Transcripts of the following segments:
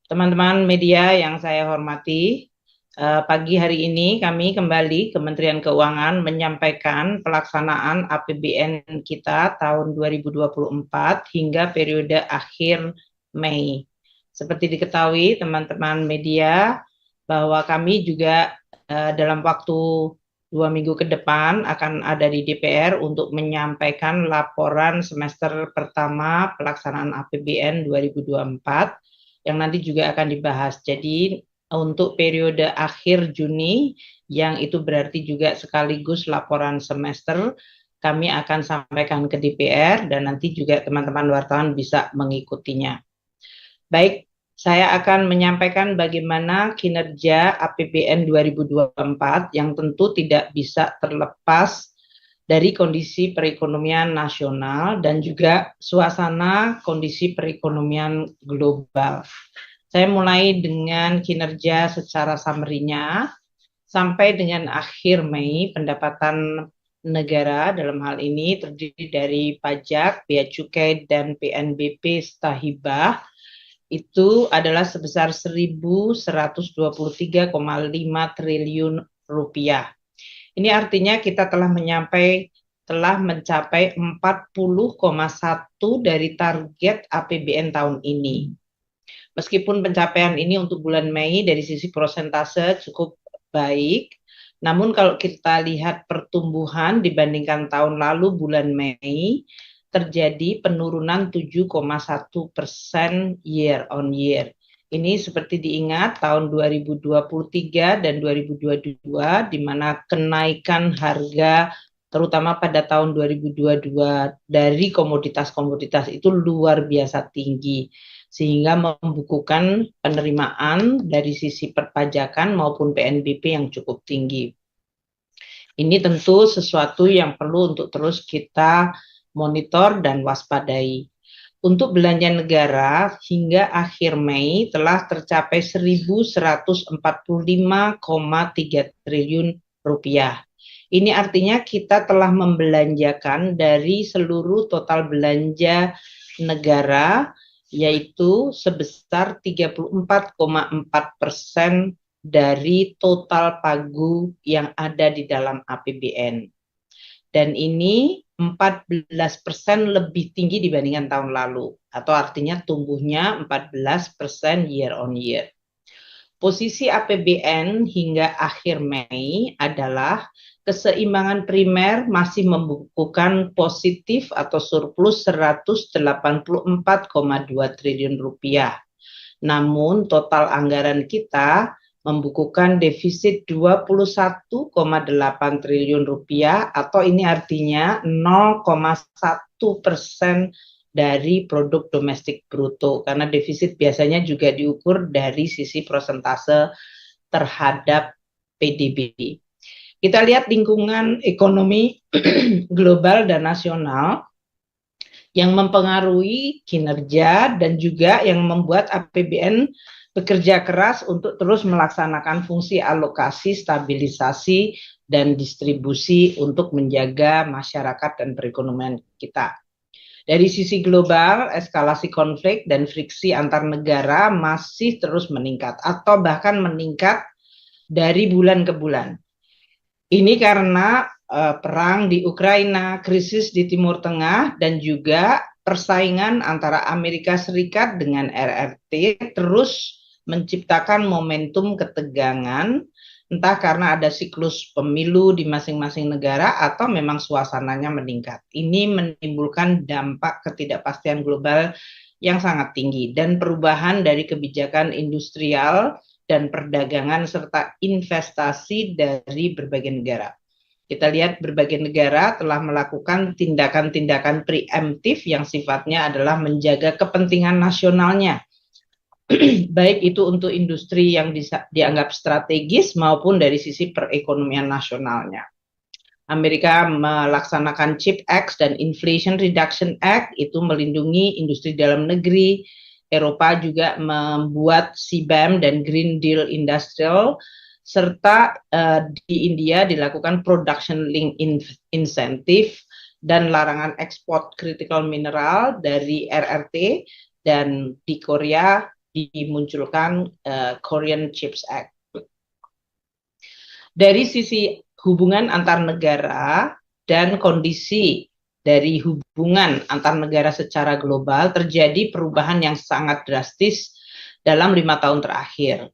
Teman-teman media yang saya hormati, pagi hari ini kami kembali Kementerian Keuangan menyampaikan pelaksanaan APBN kita tahun 2024 hingga periode akhir Mei. Seperti diketahui teman-teman media bahwa kami juga dalam waktu 2 minggu ke depan akan ada di DPR untuk menyampaikan laporan semester pertama pelaksanaan APBN 2024 yang nanti juga akan dibahas. Jadi untuk periode akhir Juni yang itu berarti juga sekaligus laporan semester kami akan sampaikan ke DPR dan nanti juga teman-teman wartawan bisa mengikutinya. Baik, saya akan menyampaikan bagaimana kinerja APBN 2024 yang tentu tidak bisa terlepas dari kondisi perekonomian nasional dan juga suasana kondisi perekonomian global. Saya mulai dengan kinerja secara summary-nya sampai dengan akhir Mei pendapatan negara dalam hal ini terdiri dari pajak, bea cukai dan PNBP serta hibah itu adalah sebesar 1.123,5 triliun rupiah. Ini artinya kita telah mencapai 40,1 dari target APBN tahun ini. Meskipun pencapaian ini untuk bulan Mei dari sisi persentase cukup baik, namun kalau kita lihat pertumbuhan dibandingkan tahun lalu bulan Mei, terjadi penurunan 7,1% year on year. Ini seperti diingat tahun 2023 dan 2022 di mana kenaikan harga terutama pada tahun 2022 dari komoditas-komoditas itu luar biasa tinggi sehingga membukukan penerimaan dari sisi perpajakan maupun PNBP yang cukup tinggi. Ini tentu sesuatu yang perlu untuk terus kita monitor dan waspadai. Untuk belanja negara hingga akhir Mei telah tercapai 1.145,3 triliun rupiah. Ini artinya kita telah membelanjakan dari seluruh total belanja negara yaitu sebesar 34,4% dari total pagu yang ada di dalam APBN. Dan ini 14% lebih tinggi dibandingkan tahun lalu, atau artinya tumbuhnya 14% year on year. Posisi APBN hingga akhir Mei adalah keseimbangan primer masih membukukan positif atau surplus 184,2 triliun rupiah. Namun total anggaran kita membukukan defisit 21,8 triliun rupiah atau ini artinya 0,1% dari produk domestik bruto karena defisit biasanya juga diukur dari sisi persentase terhadap PDB. Kita lihat lingkungan ekonomi global dan nasional yang mempengaruhi kinerja dan juga yang membuat APBN bekerja keras untuk terus melaksanakan fungsi alokasi, stabilisasi, dan distribusi untuk menjaga masyarakat dan perekonomian kita. Dari sisi global, eskalasi konflik dan friksi antar negara masih terus meningkat atau bahkan meningkat dari bulan ke bulan. Ini karena perang di Ukraina, krisis di Timur Tengah, dan juga persaingan antara Amerika Serikat dengan RRT terus menciptakan momentum ketegangan, entah karena ada siklus pemilu di masing-masing negara atau memang suasananya meningkat. Ini menimbulkan dampak ketidakpastian global yang sangat tinggi dan perubahan dari kebijakan industrial dan perdagangan serta investasi dari berbagai negara. Kita lihat berbagai negara telah melakukan tindakan-tindakan preemptif yang sifatnya adalah menjaga kepentingan nasionalnya, baik itu untuk industri yang dianggap strategis maupun dari sisi perekonomian nasionalnya. Amerika melaksanakan CHIPS Act dan Inflation Reduction Act itu melindungi industri dalam negeri. Eropa juga membuat CBAM dan Green Deal Industrial, serta di India dilakukan Production Link Incentive dan larangan ekspor critical mineral dari RRT, dan di Korea dimunculkan Korean Chips Act. Dari sisi hubungan antar negara dan kondisi dari hubungan antar negara secara global, terjadi perubahan yang sangat drastis dalam 5 tahun terakhir.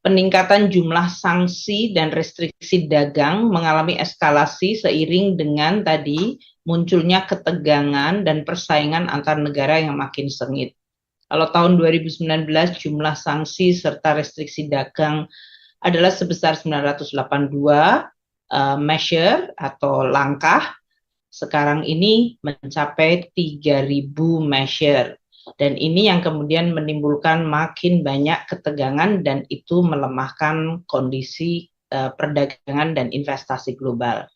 Peningkatan jumlah sanksi dan restriksi dagang mengalami eskalasi seiring dengan tadi munculnya ketegangan dan persaingan antar negara yang makin sengit. Kalau tahun 2019 jumlah sanksi serta restriksi dagang adalah sebesar 982 measure atau langkah. Sekarang ini mencapai 3.000 measure. Dan ini yang kemudian menimbulkan makin banyak ketegangan dan itu melemahkan kondisi perdagangan dan investasi global.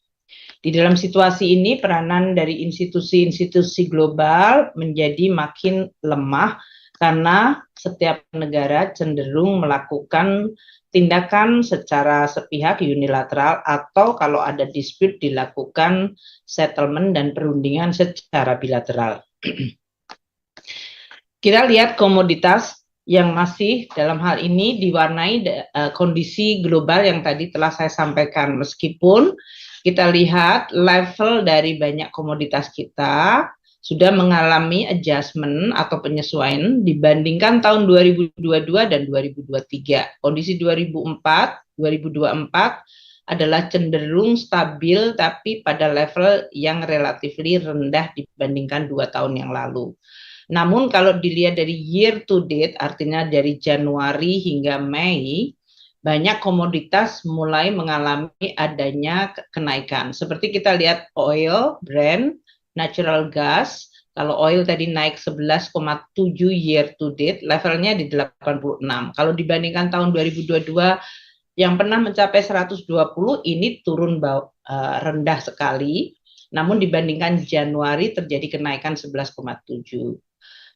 Di dalam situasi ini peranan dari institusi-institusi global menjadi makin lemah karena setiap negara cenderung melakukan tindakan secara sepihak unilateral atau kalau ada dispute dilakukan settlement dan perundingan secara bilateral. Kita lihat komoditas yang masih dalam hal ini diwarnai kondisi global yang tadi telah saya sampaikan. Meskipun kita lihat level dari banyak komoditas kita sudah mengalami adjustment atau penyesuaian dibandingkan tahun 2022 dan 2023. Kondisi 2024 adalah cenderung stabil tapi pada level yang relatif rendah dibandingkan 2 tahun yang lalu. Namun kalau dilihat dari year to date, artinya dari Januari hingga Mei, banyak komoditas mulai mengalami adanya kenaikan. Seperti kita lihat oil, Brent, natural gas, kalau oil tadi naik 11,7 year to date, levelnya di 86. Kalau dibandingkan tahun 2022 yang pernah mencapai 120, ini turun rendah sekali. Namun dibandingkan Januari terjadi kenaikan 11,7.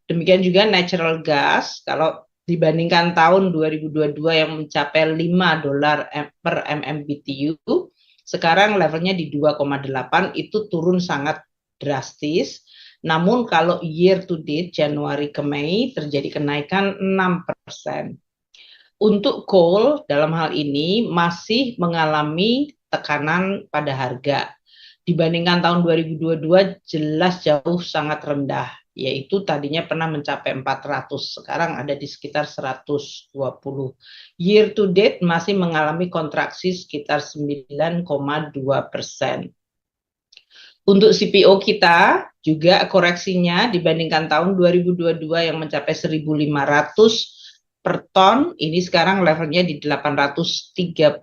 Demikian juga natural gas, kalau dibandingkan tahun 2022 yang mencapai $5 per MMBTU, sekarang levelnya di 2,8, itu turun sangat drastis. Namun kalau year to date, Januari ke Mei, terjadi kenaikan 6%. Untuk coal dalam hal ini masih mengalami tekanan pada harga. Dibandingkan tahun 2022 jelas jauh sangat rendah. Yaitu tadinya pernah mencapai 400, sekarang ada di sekitar 120. Year to date masih mengalami kontraksi sekitar 9,2%. Untuk CPO kita juga koreksinya dibandingkan tahun 2022 yang mencapai 1.500 per ton, ini sekarang levelnya di 837,4.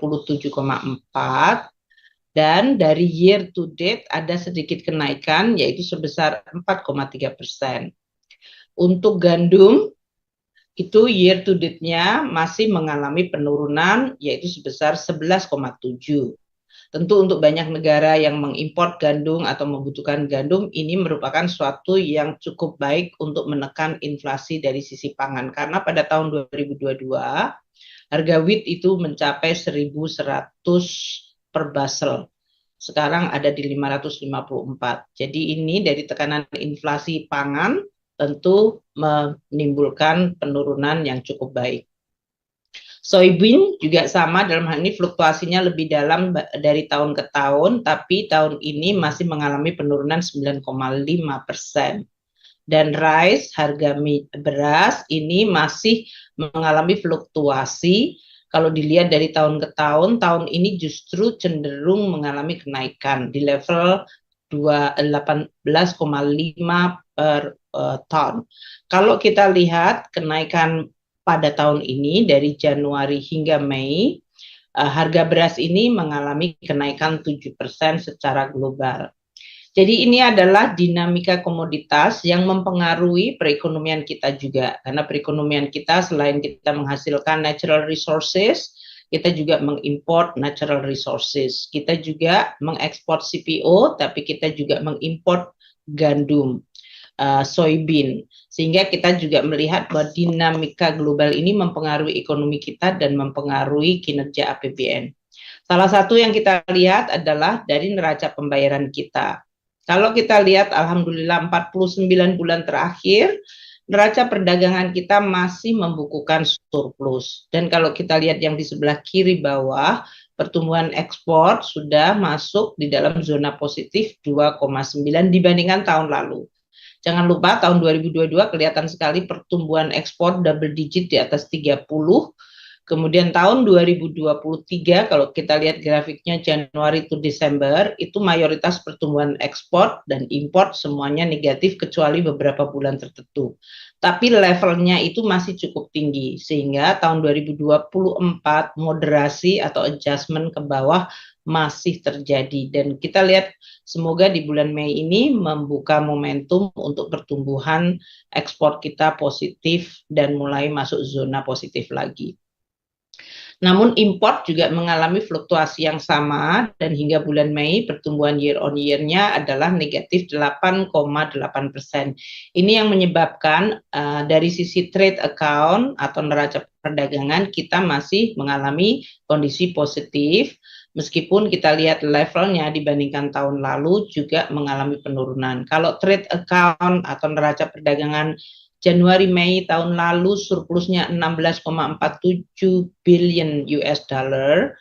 Dan dari year to date ada sedikit kenaikan yaitu sebesar 4,3%. Untuk gandum itu year to date-nya masih mengalami penurunan yaitu sebesar 11,7. Tentu untuk banyak negara yang mengimpor gandum atau membutuhkan gandum ini merupakan suatu yang cukup baik untuk menekan inflasi dari sisi pangan karena pada tahun 2022 harga wheat itu mencapai 1.100 per basel. Sekarang ada di 554. Jadi ini dari tekanan inflasi pangan tentu menimbulkan penurunan yang cukup baik. Soybean juga sama, dalam hal ini fluktuasinya lebih dalam dari tahun ke tahun, tapi tahun ini masih mengalami penurunan 9,5%. Dan rice, harga beras ini masih mengalami fluktuasi. Kalau dilihat dari tahun ke tahun, tahun ini justru cenderung mengalami kenaikan di level 18,5 per ton. Kalau kita lihat kenaikan pada tahun ini dari Januari hingga Mei, harga beras ini mengalami kenaikan 7% secara global. Jadi ini adalah dinamika komoditas yang mempengaruhi perekonomian kita juga. Karena perekonomian kita selain kita menghasilkan natural resources, kita juga mengimport natural resources. Kita juga mengekspor CPO, tapi kita juga mengimport gandum, soybean. Sehingga kita juga melihat bahwa dinamika global ini mempengaruhi ekonomi kita dan mempengaruhi kinerja APBN. Salah satu yang kita lihat adalah dari neraca pembayaran kita. Kalau kita lihat alhamdulillah 49 bulan terakhir neraca perdagangan kita masih membukukan surplus. Dan kalau kita lihat yang di sebelah kiri bawah, pertumbuhan ekspor sudah masuk di dalam zona positif 2,9 dibandingkan tahun lalu. Jangan lupa tahun 2022 kelihatan sekali pertumbuhan ekspor double digit di atas 30. Kemudian tahun 2023 kalau kita lihat grafiknya Januari to Desember itu mayoritas pertumbuhan ekspor dan import semuanya negatif kecuali beberapa bulan tertentu. Tapi levelnya itu masih cukup tinggi sehingga tahun 2024 moderasi atau adjustment ke bawah masih terjadi dan kita lihat semoga di bulan Mei ini membuka momentum untuk pertumbuhan ekspor kita positif dan mulai masuk zona positif lagi. Namun import juga mengalami fluktuasi yang sama dan hingga bulan Mei pertumbuhan year on year-nya adalah negatif 8,8%. Ini yang menyebabkan dari sisi trade account atau neraca perdagangan kita masih mengalami kondisi positif meskipun kita lihat levelnya dibandingkan tahun lalu juga mengalami penurunan. Kalau trade account atau neraca perdagangan Januari Mei tahun lalu surplusnya 16,47 billion US dollar.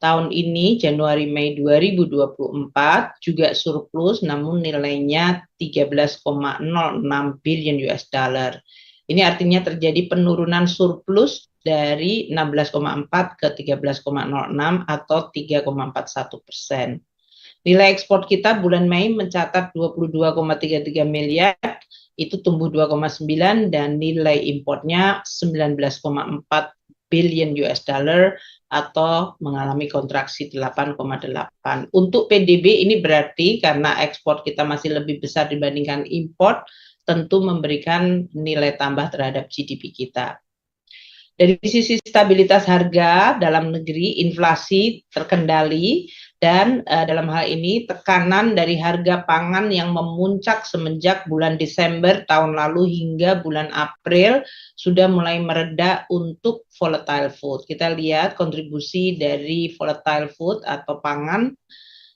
Tahun ini Januari Mei 2024 juga surplus namun nilainya 13,06 billion US dollar. Ini artinya terjadi penurunan surplus dari 16,4 ke 13,06 atau 3,41%. Nilai ekspor kita bulan Mei mencatat 22,33 miliar, itu tumbuh 2,9 dan nilai importnya 19,4 billion US dollar atau mengalami kontraksi 8,8. Untuk PDB ini berarti karena ekspor kita masih lebih besar dibandingkan import, tentu memberikan nilai tambah terhadap GDP kita. Dari sisi stabilitas harga dalam negeri, inflasi terkendali dan dalam hal ini tekanan dari harga pangan yang memuncak semenjak bulan Desember tahun lalu hingga bulan April sudah mulai mereda untuk volatile food. Kita lihat kontribusi dari volatile food atau pangan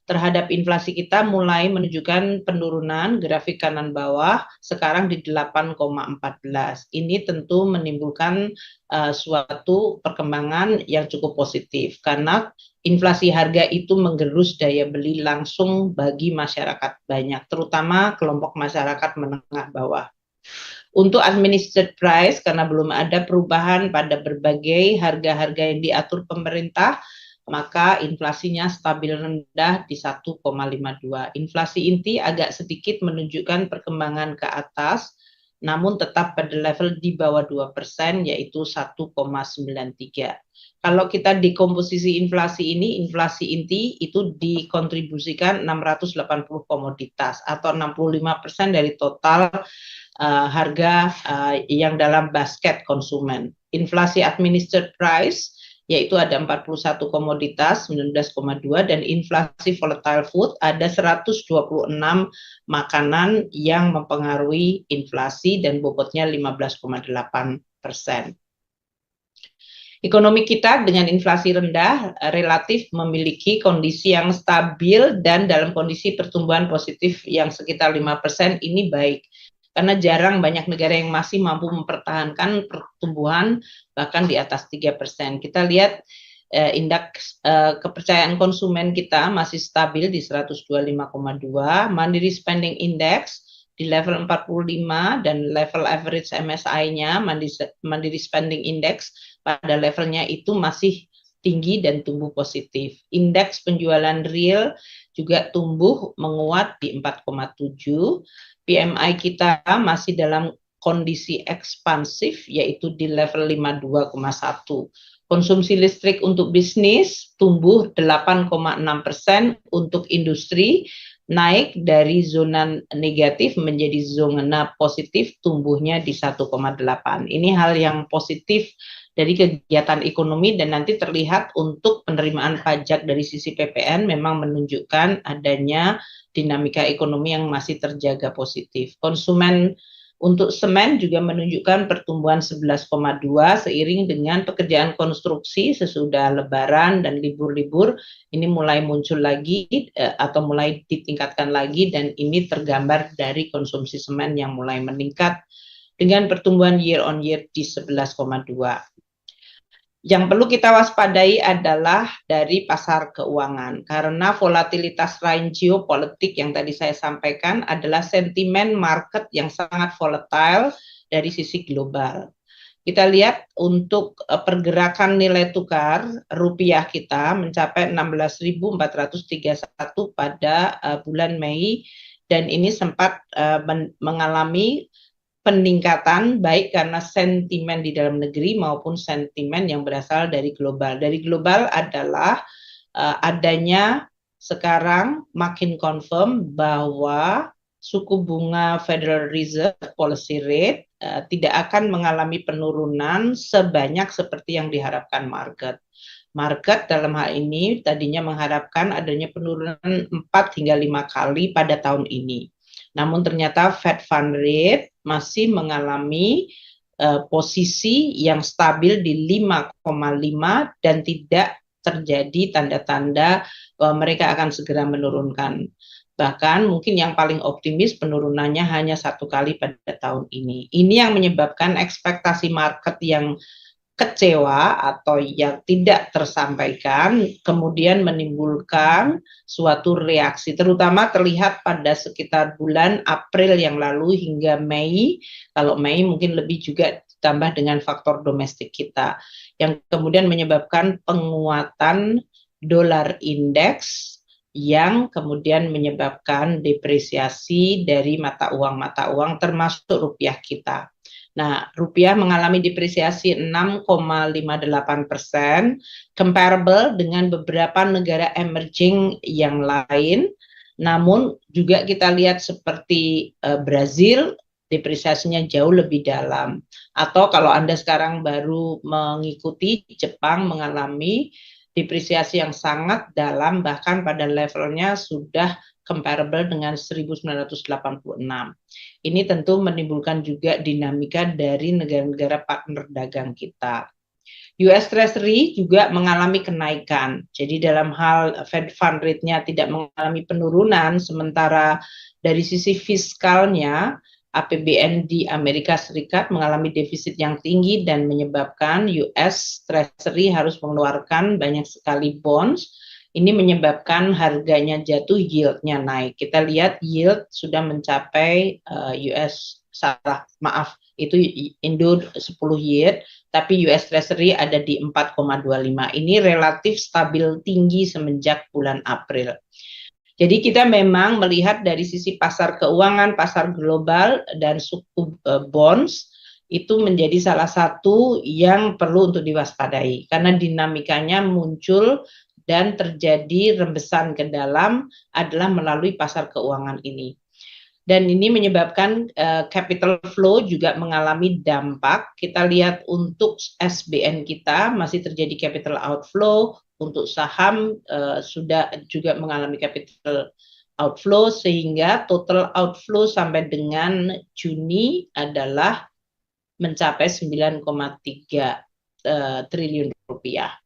terhadap inflasi kita mulai menunjukkan penurunan grafik kanan bawah sekarang di 8,14. Ini tentu menimbulkan suatu perkembangan yang cukup positif karena inflasi harga itu menggerus daya beli langsung bagi masyarakat banyak, terutama kelompok masyarakat menengah bawah. Untuk administered price, karena belum ada perubahan pada berbagai harga-harga yang diatur pemerintah, maka inflasinya stabil rendah di 1,52. Inflasi inti agak sedikit menunjukkan perkembangan ke atas, namun tetap pada level di bawah 2%, yaitu 1,93. Kalau kita dekomposisi inflasi ini, inflasi inti itu dikontribusikan 680 komoditas atau 65% dari total harga yang dalam basket konsumen. Inflasi administered price yaitu ada 41 komoditas 19,2 dan inflasi volatile food ada 126 makanan yang mempengaruhi inflasi dan bobotnya 15,8%. Ekonomi kita dengan inflasi rendah relatif memiliki kondisi yang stabil dan dalam kondisi pertumbuhan positif yang sekitar 5% ini baik. Karena jarang banyak negara yang masih mampu mempertahankan pertumbuhan bahkan di atas 3%. Kita lihat indeks kepercayaan konsumen kita masih stabil di 125,2, Mandiri Spending Index di level 45 dan level average MSI-nya Mandiri Spending Index pada levelnya itu masih tinggi dan tumbuh positif. Indeks penjualan real juga tumbuh menguat di 4,7. PMI kita masih dalam kondisi ekspansif yaitu di level 52,1. Konsumsi listrik untuk bisnis tumbuh 8,6%, untuk industri naik dari zona negatif menjadi zona positif, tumbuhnya di 1,8. Ini hal yang positif dari kegiatan ekonomi dan nanti terlihat untuk penerimaan pajak dari sisi PPN memang menunjukkan adanya dinamika ekonomi yang masih terjaga positif. Konsumen untuk semen juga menunjukkan pertumbuhan 11,2 seiring dengan pekerjaan konstruksi sesudah lebaran dan libur-libur ini mulai muncul lagi atau mulai ditingkatkan lagi dan ini tergambar dari konsumsi semen yang mulai meningkat dengan pertumbuhan year on year di 11,2. Yang perlu kita waspadai adalah dari pasar keuangan, karena volatilitas lain geopolitik yang tadi saya sampaikan adalah sentimen market yang sangat volatile dari sisi global. Kita lihat untuk pergerakan nilai tukar rupiah kita mencapai 16.431 pada bulan Mei, dan ini sempat mengalami peningkatan baik karena sentimen di dalam negeri maupun sentimen yang berasal dari global. Dari global adalah adanya sekarang makin confirm bahwa suku bunga Federal Reserve policy rate tidak akan mengalami penurunan sebanyak seperti yang diharapkan market. Market dalam hal ini tadinya mengharapkan adanya penurunan 4 hingga 5 kali pada tahun ini. Namun ternyata Fed Fund Rate masih mengalami posisi yang stabil di 5,5 dan tidak terjadi tanda-tanda bahwa mereka akan segera menurunkan. Bahkan mungkin yang paling optimis penurunannya hanya 1 kali pada tahun ini. Ini yang menyebabkan ekspektasi market yang kecewa atau yang tidak tersampaikan kemudian menimbulkan suatu reaksi, terutama terlihat pada sekitar bulan April yang lalu hingga Mei. Kalau Mei mungkin lebih juga ditambah dengan faktor domestik kita yang kemudian menyebabkan penguatan dolar indeks yang kemudian menyebabkan depresiasi dari mata uang termasuk rupiah kita. Nah, rupiah mengalami depresiasi 6,58%, comparable dengan beberapa negara emerging yang lain. Namun juga kita lihat seperti Brazil, depresiasinya jauh lebih dalam. Atau kalau Anda sekarang baru mengikuti, Jepang mengalami depresiasi yang sangat dalam, bahkan pada levelnya sudah comparable dengan 1986. Ini tentu menimbulkan juga dinamika dari negara-negara partner dagang kita. US Treasury juga mengalami kenaikan. Jadi dalam hal Fed Fund Rate-nya tidak mengalami penurunan, sementara dari sisi fiskalnya APBN di Amerika Serikat mengalami defisit yang tinggi dan menyebabkan US Treasury harus mengeluarkan banyak sekali bonds. Ini menyebabkan harganya jatuh, yield-nya naik. Kita lihat yield sudah mencapai itu Indo 10 year, tapi US Treasury ada di 4,25. Ini relatif stabil tinggi semenjak bulan April. Jadi kita memang melihat dari sisi pasar keuangan, pasar global, dan suku bonds itu menjadi salah satu yang perlu untuk diwaspadai karena dinamikanya muncul dan terjadi rembesan ke dalam adalah melalui pasar keuangan ini. Dan ini menyebabkan capital flow juga mengalami dampak. Kita lihat untuk SBN kita masih terjadi capital outflow, untuk saham sudah juga mengalami capital outflow, sehingga total outflow sampai dengan Juni adalah mencapai 9,3 triliun rupiah.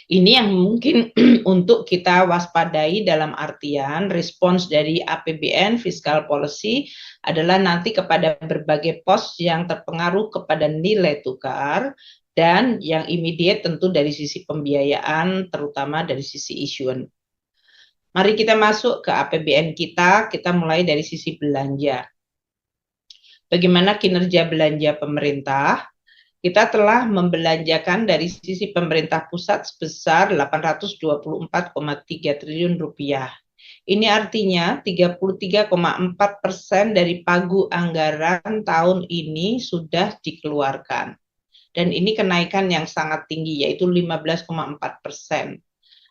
Ini yang mungkin untuk kita waspadai dalam artian respons dari APBN fiscal policy adalah nanti kepada berbagai pos yang terpengaruh kepada nilai tukar dan yang immediate tentu dari sisi pembiayaan terutama dari sisi issuance. Mari kita masuk ke APBN kita mulai dari sisi belanja. Bagaimana kinerja belanja pemerintah? Kita telah membelanjakan dari sisi pemerintah pusat sebesar 824,3 triliun rupiah. Ini artinya 33,4% dari pagu anggaran tahun ini sudah dikeluarkan. Dan ini kenaikan yang sangat tinggi, yaitu 15,4%.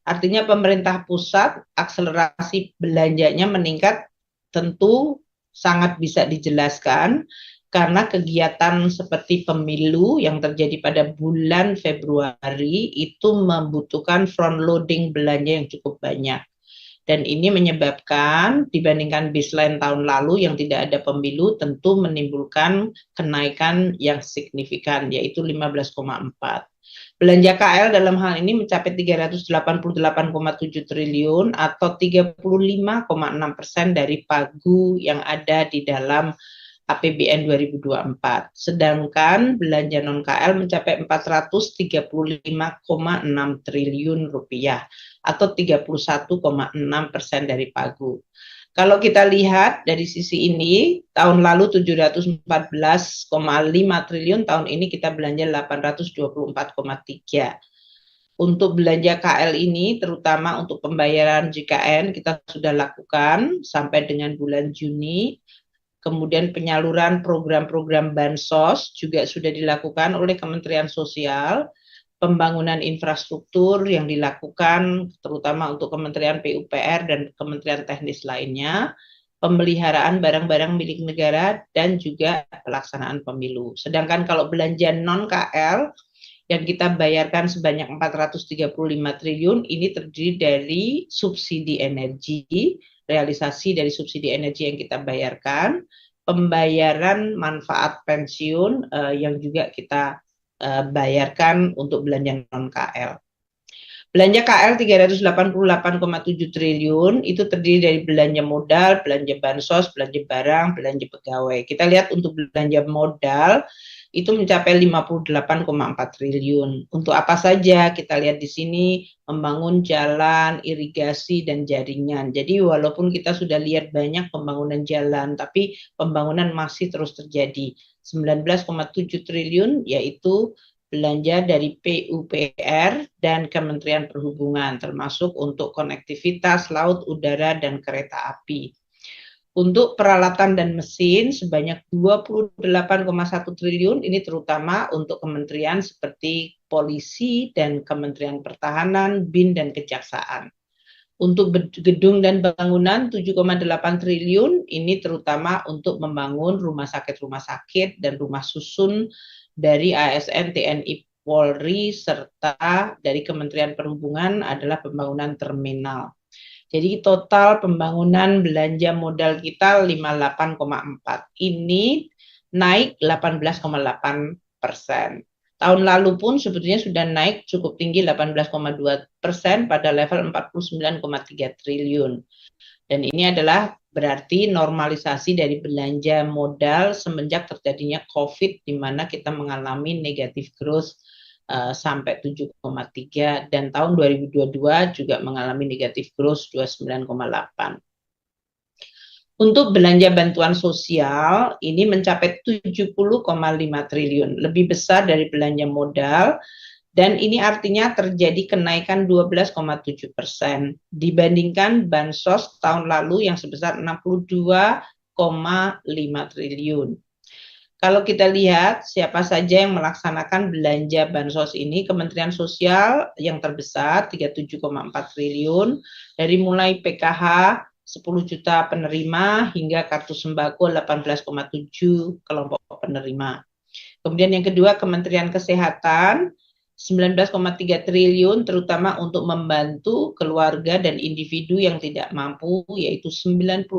Artinya pemerintah pusat akselerasi belanjanya meningkat, tentu sangat bisa dijelaskan karena kegiatan seperti pemilu yang terjadi pada bulan Februari itu membutuhkan front loading belanja yang cukup banyak. Dan ini menyebabkan dibandingkan baseline tahun lalu yang tidak ada pemilu tentu menimbulkan kenaikan yang signifikan, yaitu 15,4. Belanja KL dalam hal ini mencapai 388,7 triliun atau 35,6% dari pagu yang ada di dalam APBN 2024. Sedangkan belanja non-KL mencapai 435,6 triliun rupiah atau 31,6% dari pagu. Kalau kita lihat dari sisi ini, tahun lalu 714,5 triliun, tahun ini kita belanja 824,3. Untuk belanja KL ini, terutama untuk pembayaran JKN, kita sudah lakukan sampai dengan bulan Juni. Kemudian penyaluran program-program bansos juga sudah dilakukan oleh Kementerian Sosial. Pembangunan infrastruktur yang dilakukan terutama untuk Kementerian PUPR dan Kementerian Teknis lainnya, pemeliharaan barang-barang milik negara, dan juga pelaksanaan pemilu. Sedangkan kalau belanja non-KL yang kita bayarkan sebanyak 435 triliun, ini terdiri dari subsidi energi, realisasi dari subsidi energi yang kita bayarkan, pembayaran manfaat pensiun yang juga kita bayarkan untuk belanja non-KL. Belanja KL 388,7 triliun itu terdiri dari belanja modal, belanja bansos, belanja barang, belanja pegawai. Kita lihat untuk belanja modal itu mencapai 58,4 triliun. Untuk apa saja? Kita lihat di sini membangun jalan, irigasi, dan jaringan. Jadi walaupun kita sudah lihat banyak pembangunan jalan, tapi pembangunan masih terus terjadi. 19,7 triliun yaitu belanja dari PUPR dan Kementerian Perhubungan, termasuk untuk konektivitas laut, udara, dan kereta api. Untuk peralatan dan mesin sebanyak 28,1 triliun, ini terutama untuk kementerian seperti Polisi dan Kementerian Pertahanan, BIN, dan Kejaksaan. Untuk gedung dan bangunan 7,8 triliun, ini terutama untuk membangun rumah sakit dan rumah susun dari ASN, TNI, Polri, serta dari Kementerian Perhubungan adalah pembangunan terminal. Jadi total pembangunan belanja modal kita 58,4. Ini naik 18,8%. Tahun lalu pun sebetulnya sudah naik cukup tinggi 18,2% pada level 49,3 triliun. Dan ini adalah berarti normalisasi dari belanja modal semenjak terjadinya COVID, di mana kita mengalami negatif growth sampai 7,3, dan tahun 2022 juga mengalami negatif growth 29,8. Untuk belanja bantuan sosial ini mencapai 70,5 triliun, lebih besar dari belanja modal, dan ini artinya terjadi kenaikan 12,7% dibandingkan bansos tahun lalu yang sebesar 62,5 triliun. Kalau kita lihat siapa saja yang melaksanakan belanja bansos ini, Kementerian Sosial yang terbesar 37,4 triliun, dari mulai PKH 10 juta penerima hingga kartu sembako 18,7 kelompok penerima. Kemudian yang kedua Kementerian Kesehatan 19,3 triliun terutama untuk membantu keluarga dan individu yang tidak mampu, yaitu 96,8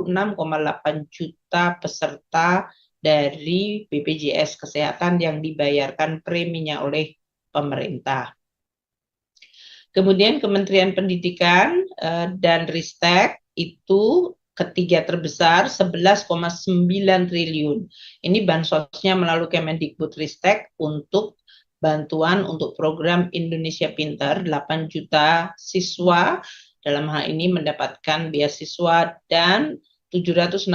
juta peserta dari BPJS Kesehatan yang dibayarkan preminya oleh pemerintah. Kemudian Kementerian Pendidikan dan Ristek itu ketiga terbesar 11,9 triliun. Ini bansosnya melalui Kemendikbudristek untuk bantuan untuk program Indonesia Pintar, 8 juta siswa dalam hal ini mendapatkan beasiswa dan 766,7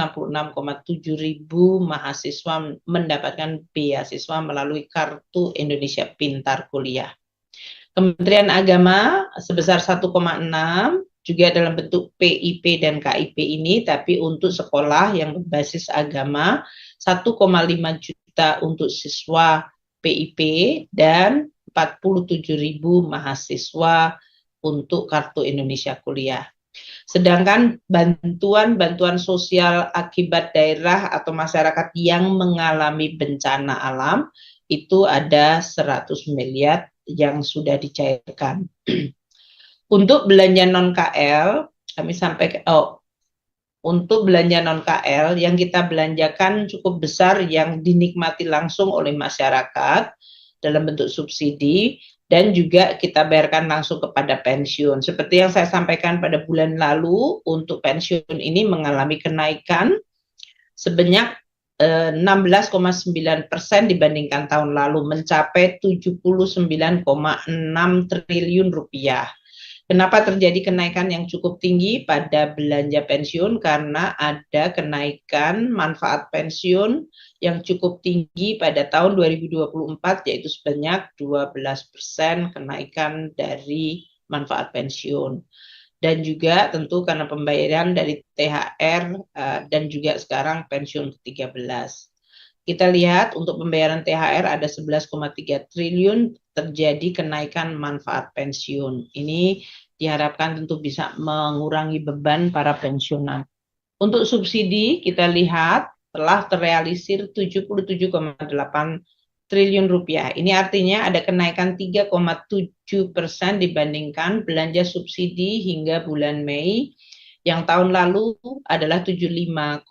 ribu mahasiswa mendapatkan beasiswa melalui Kartu Indonesia Pintar Kuliah. Kementerian Agama sebesar 1,6 juga dalam bentuk PIP dan KIP ini, tapi untuk sekolah yang berbasis agama 1,5 juta untuk siswa PIP dan 47.000 mahasiswa untuk Kartu Indonesia Kuliah. Sedangkan bantuan sosial akibat daerah atau masyarakat yang mengalami bencana alam itu ada 100 miliar yang sudah dicairkan. Untuk belanja non-KL, kami sampaikan, untuk belanja non-KL yang kita belanjakan cukup besar yang dinikmati langsung oleh masyarakat dalam bentuk subsidi dan juga kita bayarkan langsung kepada pensiun. Seperti yang saya sampaikan pada bulan lalu, untuk pensiun ini mengalami kenaikan sebanyak 16,9% dibandingkan tahun lalu, mencapai 79,6 triliun rupiah. Kenapa terjadi kenaikan yang cukup tinggi pada belanja pensiun? Karena ada kenaikan manfaat pensiun yang cukup tinggi pada tahun 2024, yaitu sebanyak 12% kenaikan dari manfaat pensiun. Dan juga tentu karena pembayaran dari THR dan juga sekarang pensiun ke-13. Kita lihat untuk pembayaran THR ada 11,3 triliun terjadi kenaikan manfaat pensiun. Ini diharapkan tentu bisa mengurangi beban para pensiunan. Untuk subsidi kita lihat telah terrealisir 77,8 triliun rupiah. Ini artinya ada kenaikan 3,7% dibandingkan belanja subsidi hingga bulan Mei yang tahun lalu adalah 75,1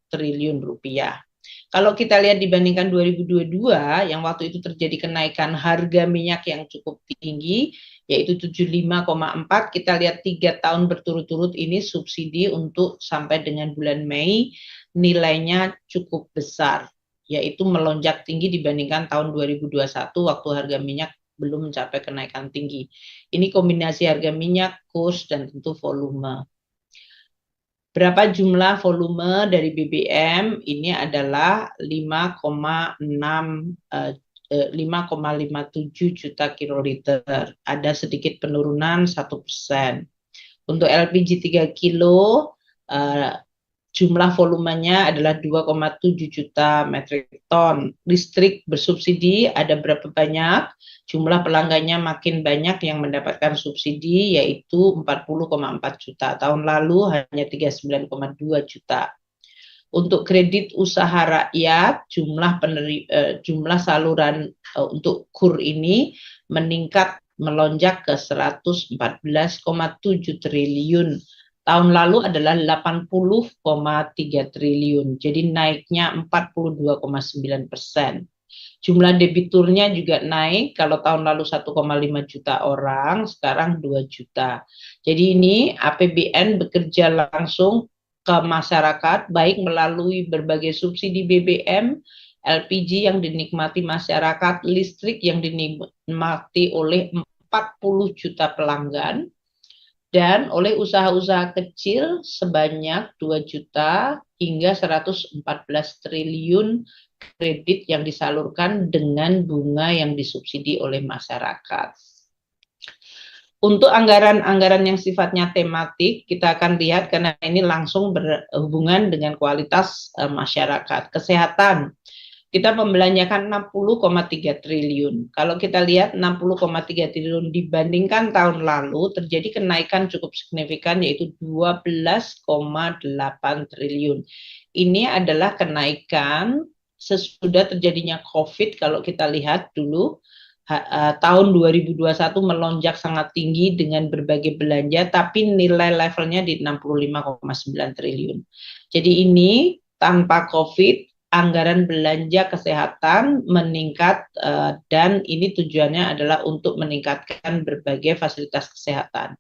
triliun rupiah. Kalau kita lihat dibandingkan 2022 yang waktu itu terjadi kenaikan harga minyak yang cukup tinggi yaitu 75,4, kita lihat 3 tahun berturut-turut ini subsidi untuk sampai dengan bulan Mei nilainya cukup besar, yaitu melonjak tinggi dibandingkan tahun 2021 waktu harga minyak belum mencapai kenaikan tinggi. Ini kombinasi harga minyak, kurs, dan tentu volume. Berapa jumlah volume dari BBM? Ini adalah 5,57 juta kiloliter. Ada sedikit penurunan 1%. Untuk LPG 3 kilo, jumlah volumenya adalah 2,7 juta metrik ton. Listrik bersubsidi ada berapa banyak? Jumlah pelanggannya makin banyak yang mendapatkan subsidi yaitu 40,4 juta. Tahun lalu hanya 39,2 juta. Untuk kredit usaha rakyat, jumlah saluran untuk KUR ini meningkat melonjak ke 114,7 triliun. Tahun lalu adalah 80,3 triliun, jadi naiknya 42,9%. Jumlah debiturnya juga naik, kalau tahun lalu 1,5 juta orang, sekarang 2 juta. Jadi ini APBN bekerja langsung ke masyarakat, baik melalui berbagai subsidi BBM, LPG yang dinikmati masyarakat, listrik yang dinikmati oleh 40 juta pelanggan, dan oleh usaha-usaha kecil sebanyak 2 juta hingga 114 triliun kredit yang disalurkan dengan bunga yang disubsidi oleh masyarakat. Untuk anggaran-anggaran yang sifatnya tematik, kita akan lihat karena ini langsung berhubungan dengan kualitas masyarakat. Kesehatan, kita membelanjakan 60,3 triliun. Kalau kita lihat 60,3 triliun dibandingkan tahun lalu terjadi kenaikan cukup signifikan yaitu 12,8 triliun. Ini adalah kenaikan sesudah terjadinya COVID. Kalau kita lihat dulu tahun 2021 melonjak sangat tinggi dengan berbagai belanja tapi nilai levelnya di 65,9 triliun. Jadi ini tanpa COVID anggaran belanja kesehatan meningkat dan ini tujuannya adalah untuk meningkatkan berbagai fasilitas kesehatan.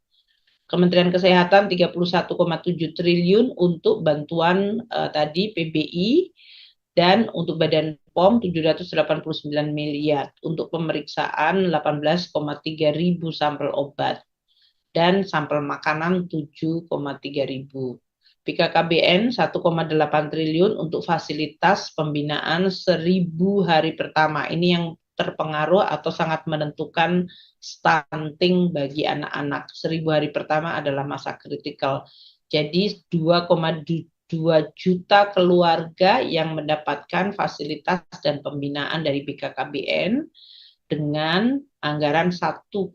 Kementerian Kesehatan 31,7 triliun untuk bantuan tadi PBI dan untuk Badan POM 789 miliar untuk pemeriksaan 18,3 ribu sampel obat dan sampel makanan 7,3 ribu. BKKBN 1,8 triliun untuk fasilitas pembinaan 1000 hari pertama. Ini yang terpengaruh atau sangat menentukan stunting bagi anak-anak. 1000 hari pertama adalah masa kritikal. Jadi 2,2 juta keluarga yang mendapatkan fasilitas dan pembinaan dari BKKBN dengan anggaran 1,8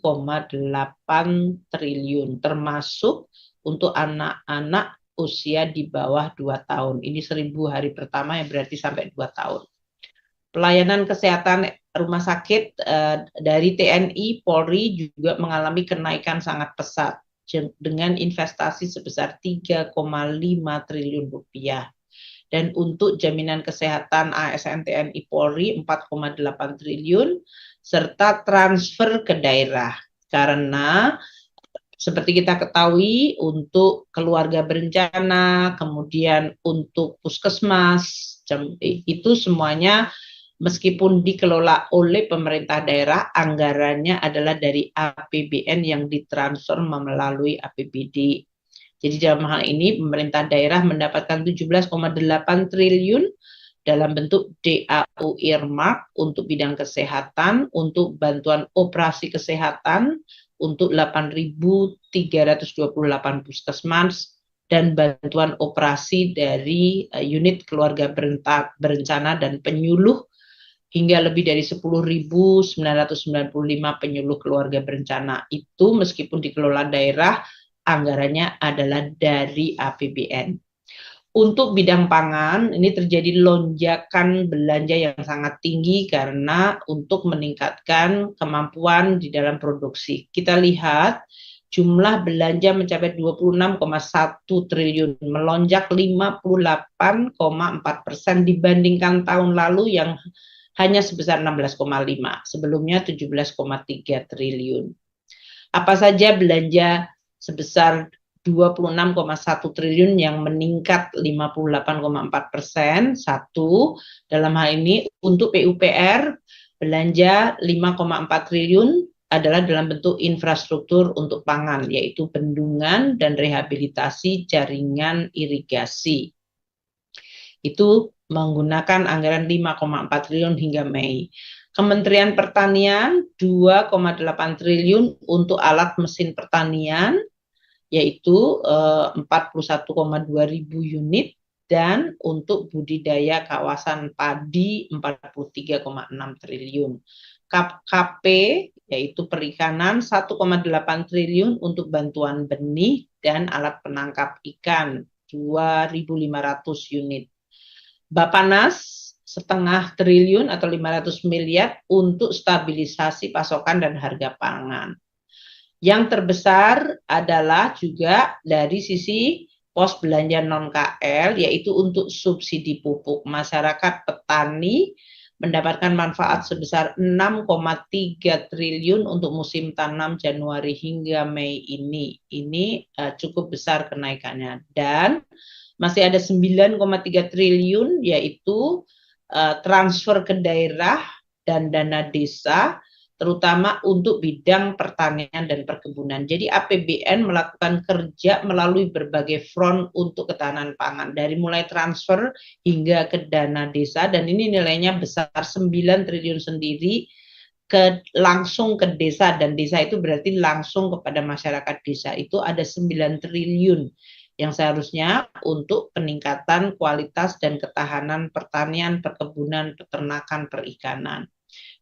triliun termasuk untuk anak-anak usia di bawah 2 tahun. Ini 1000 hari pertama yang berarti sampai 2 tahun. Pelayanan kesehatan rumah sakit dari TNI, Polri juga mengalami kenaikan sangat pesat dengan investasi sebesar 3,5 triliun rupiah. Dan untuk jaminan kesehatan ASN TNI Polri 4,8 triliun serta transfer ke daerah karena Seperti kita ketahui, untuk keluarga berencana, kemudian untuk puskesmas, itu semuanya meskipun dikelola oleh pemerintah daerah, anggarannya adalah dari APBN yang ditransfer melalui APBD. Jadi dalam hal ini pemerintah daerah mendapatkan 17,8 triliun dalam bentuk DAU earmark untuk bidang kesehatan, untuk bantuan operasi kesehatan, untuk 8.328 puskesmas, dan bantuan operasi dari unit keluarga berencana dan penyuluh hingga lebih dari 10.995 penyuluh keluarga berencana. Itu meskipun dikelola daerah, anggarannya adalah dari APBN. Untuk bidang pangan, ini terjadi lonjakan belanja yang sangat tinggi karena untuk meningkatkan kemampuan di dalam produksi. Kita lihat jumlah belanja mencapai 26,1 triliun, melonjak 58,4% dibandingkan tahun lalu yang hanya sebesar 16,5, sebelumnya 17,3 triliun. Apa saja belanja sebesar 26,1 triliun yang meningkat 58,4%. Satu, dalam hal ini untuk PUPR belanja 5,4 triliun adalah dalam bentuk infrastruktur untuk pangan, yaitu bendungan dan rehabilitasi jaringan irigasi. Itu menggunakan anggaran 5,4 triliun hingga Mei. Kementerian Pertanian 2,8 triliun untuk alat mesin pertanian, yaitu 41,2 ribu unit, dan untuk budidaya kawasan padi 43,6 triliun. KP yaitu perikanan 1,8 triliun untuk bantuan benih dan alat penangkap ikan 2.500 unit. Bapanas setengah triliun atau 500 miliar untuk stabilisasi pasokan dan harga pangan. Yang terbesar adalah juga dari sisi pos belanja non-KL, yaitu untuk subsidi pupuk. Masyarakat petani mendapatkan manfaat sebesar 6,3 triliun untuk musim tanam Januari hingga Mei ini. Ini cukup besar kenaikannya. Dan masih ada 9,3 triliun yaitu transfer ke daerah dan dana desa, terutama untuk bidang pertanian dan perkebunan. Jadi APBN melakukan kerja melalui berbagai front untuk ketahanan pangan, dari mulai transfer hingga ke dana desa, dan ini nilainya besar 9 triliun sendiri langsung ke desa, dan desa itu berarti langsung kepada masyarakat desa. Itu ada 9 triliun yang seharusnya untuk peningkatan kualitas dan ketahanan pertanian, perkebunan, peternakan, perikanan.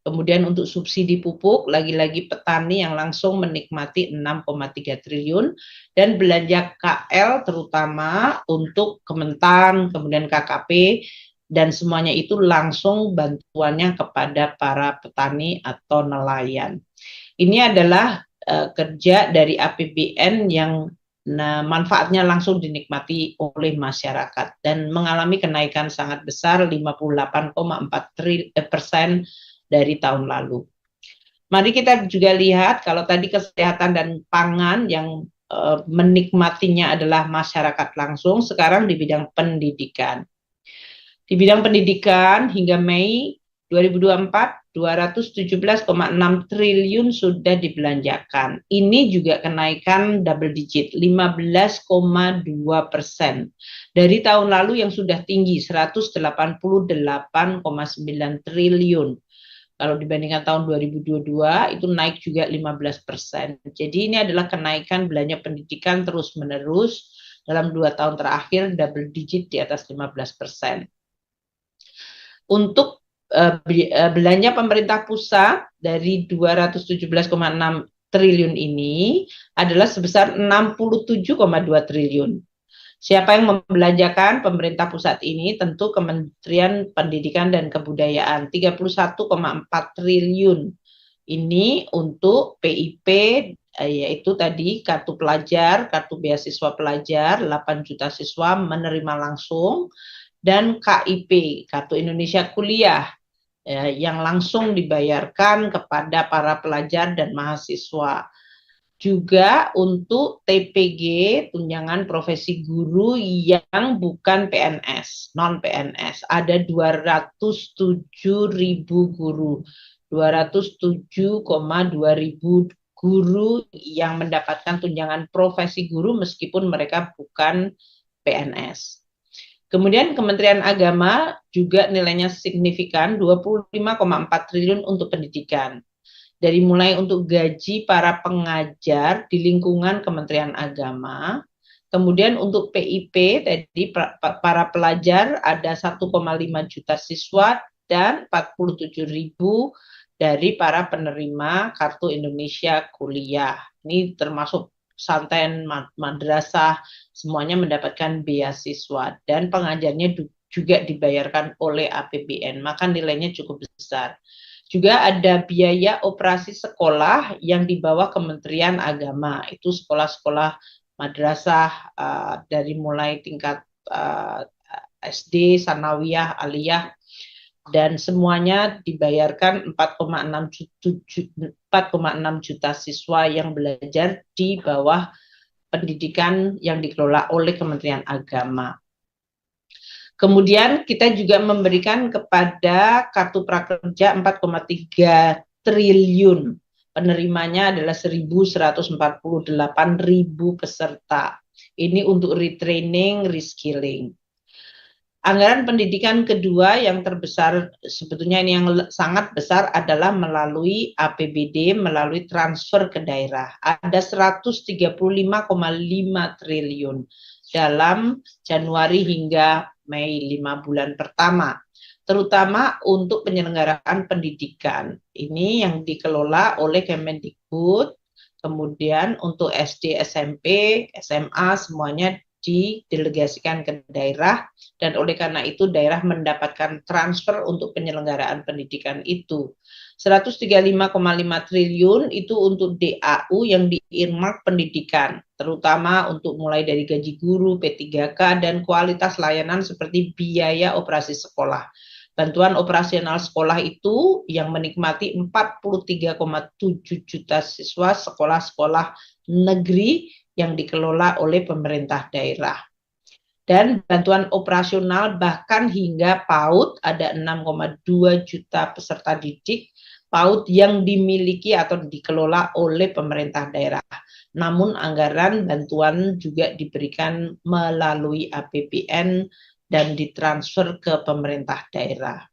Kemudian untuk subsidi pupuk, lagi-lagi petani yang langsung menikmati 6,3 triliun, dan belanja KL terutama untuk Kementan, kemudian KKP, dan semuanya itu langsung bantuannya kepada para petani atau nelayan. Ini adalah kerja dari APBN yang manfaatnya langsung dinikmati oleh masyarakat dan mengalami kenaikan sangat besar 58,4% dari tahun lalu. Mari kita juga lihat, kalau tadi kesehatan dan pangan yang menikmatinya adalah masyarakat langsung, sekarang di bidang pendidikan. Di bidang pendidikan hingga Mei 2024, 217,6 triliun sudah dibelanjakan. Ini juga kenaikan double digit, 15,2% dari tahun lalu yang sudah tinggi, 188,9 triliun. Kalau dibandingkan tahun 2022 itu naik juga 15%. Jadi ini adalah kenaikan belanja pendidikan terus-menerus dalam 2 tahun terakhir, double digit di atas 15%. Untuk belanja pemerintah pusat dari 217,6 triliun ini adalah sebesar 67,2 triliun. Siapa yang membelanjakan pemerintah pusat ini? Tentu Kementerian Pendidikan dan Kebudayaan, 31,4 triliun. Ini untuk PIP, yaitu tadi kartu pelajar, kartu beasiswa pelajar, 8 juta siswa menerima langsung, dan KIP, Kartu Indonesia Kuliah, yang langsung dibayarkan kepada para pelajar dan mahasiswa. Juga untuk TPG, tunjangan profesi guru yang bukan PNS, non PNS, ada 207.000 guru, 207,2 ribu guru yang mendapatkan tunjangan profesi guru meskipun mereka bukan PNS. Kemudian Kementerian Agama juga nilainya signifikan, 25,4 triliun untuk pendidikan. Dari mulai untuk gaji para pengajar di lingkungan Kementerian Agama, kemudian untuk PIP tadi para pelajar ada 1,5 juta siswa dan 47.000 dari para penerima Kartu Indonesia Kuliah. Ini termasuk pesantren, madrasah, semuanya mendapatkan beasiswa dan pengajarnya juga dibayarkan oleh APBN, maka nilainya cukup besar. Juga ada biaya operasi sekolah yang di bawah Kementerian Agama, itu sekolah-sekolah madrasah dari mulai tingkat SD, sanawiyah, aliyah, dan semuanya dibayarkan 4,6 juta siswa yang belajar di bawah pendidikan yang dikelola oleh Kementerian Agama. Kemudian kita juga memberikan kepada kartu prakerja 4,3 triliun. Penerimanya adalah 1.148.000 peserta. Ini untuk retraining, reskilling. Anggaran pendidikan kedua yang terbesar, sebetulnya ini yang sangat besar, adalah melalui APBD, melalui transfer ke daerah. Ada 135,5 triliun dalam Januari hingga Mei 5 bulan pertama, terutama untuk penyelenggaraan pendidikan. Ini yang dikelola oleh Kemendikbud, kemudian untuk SD, SMP, SMA semuanya didelegasikan ke daerah, dan oleh karena itu daerah mendapatkan transfer untuk penyelenggaraan pendidikan itu. 135,5 triliun itu untuk DAU yang diirmak pendidikan, terutama untuk mulai dari gaji guru, P3K, dan kualitas layanan seperti biaya operasi sekolah. Bantuan operasional sekolah itu yang menikmati 43,7 juta siswa sekolah-sekolah negeri yang dikelola oleh pemerintah daerah. Dan bantuan operasional bahkan hingga PAUD ada 6,2 juta peserta didik PAUD yang dimiliki atau dikelola oleh pemerintah daerah. Namun anggaran bantuan juga diberikan melalui APBN dan ditransfer ke pemerintah daerah.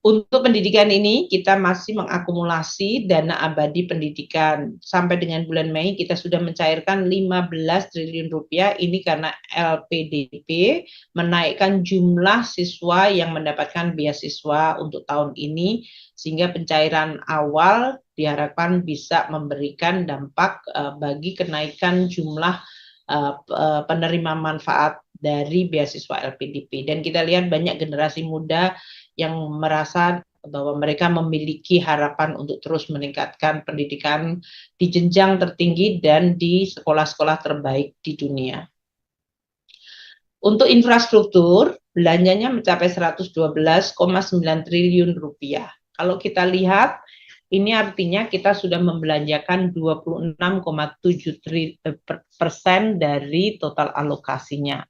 Untuk pendidikan ini, kita masih mengakumulasi dana abadi pendidikan. Sampai dengan bulan Mei, kita sudah mencairkan 15 triliun rupiah. Ini karena LPDP menaikkan jumlah siswa yang mendapatkan beasiswa untuk tahun ini, sehingga pencairan awal diharapkan bisa memberikan dampak bagi kenaikan jumlah penerima manfaat dari beasiswa LPDP. Dan kita lihat banyak generasi muda yang merasa bahwa mereka memiliki harapan untuk terus meningkatkan pendidikan di jenjang tertinggi dan di sekolah-sekolah terbaik di dunia. Untuk infrastruktur, belanjanya mencapai 112,9 triliun rupiah. Kalau kita lihat, ini artinya kita sudah membelanjakan 26,7% dari total alokasinya.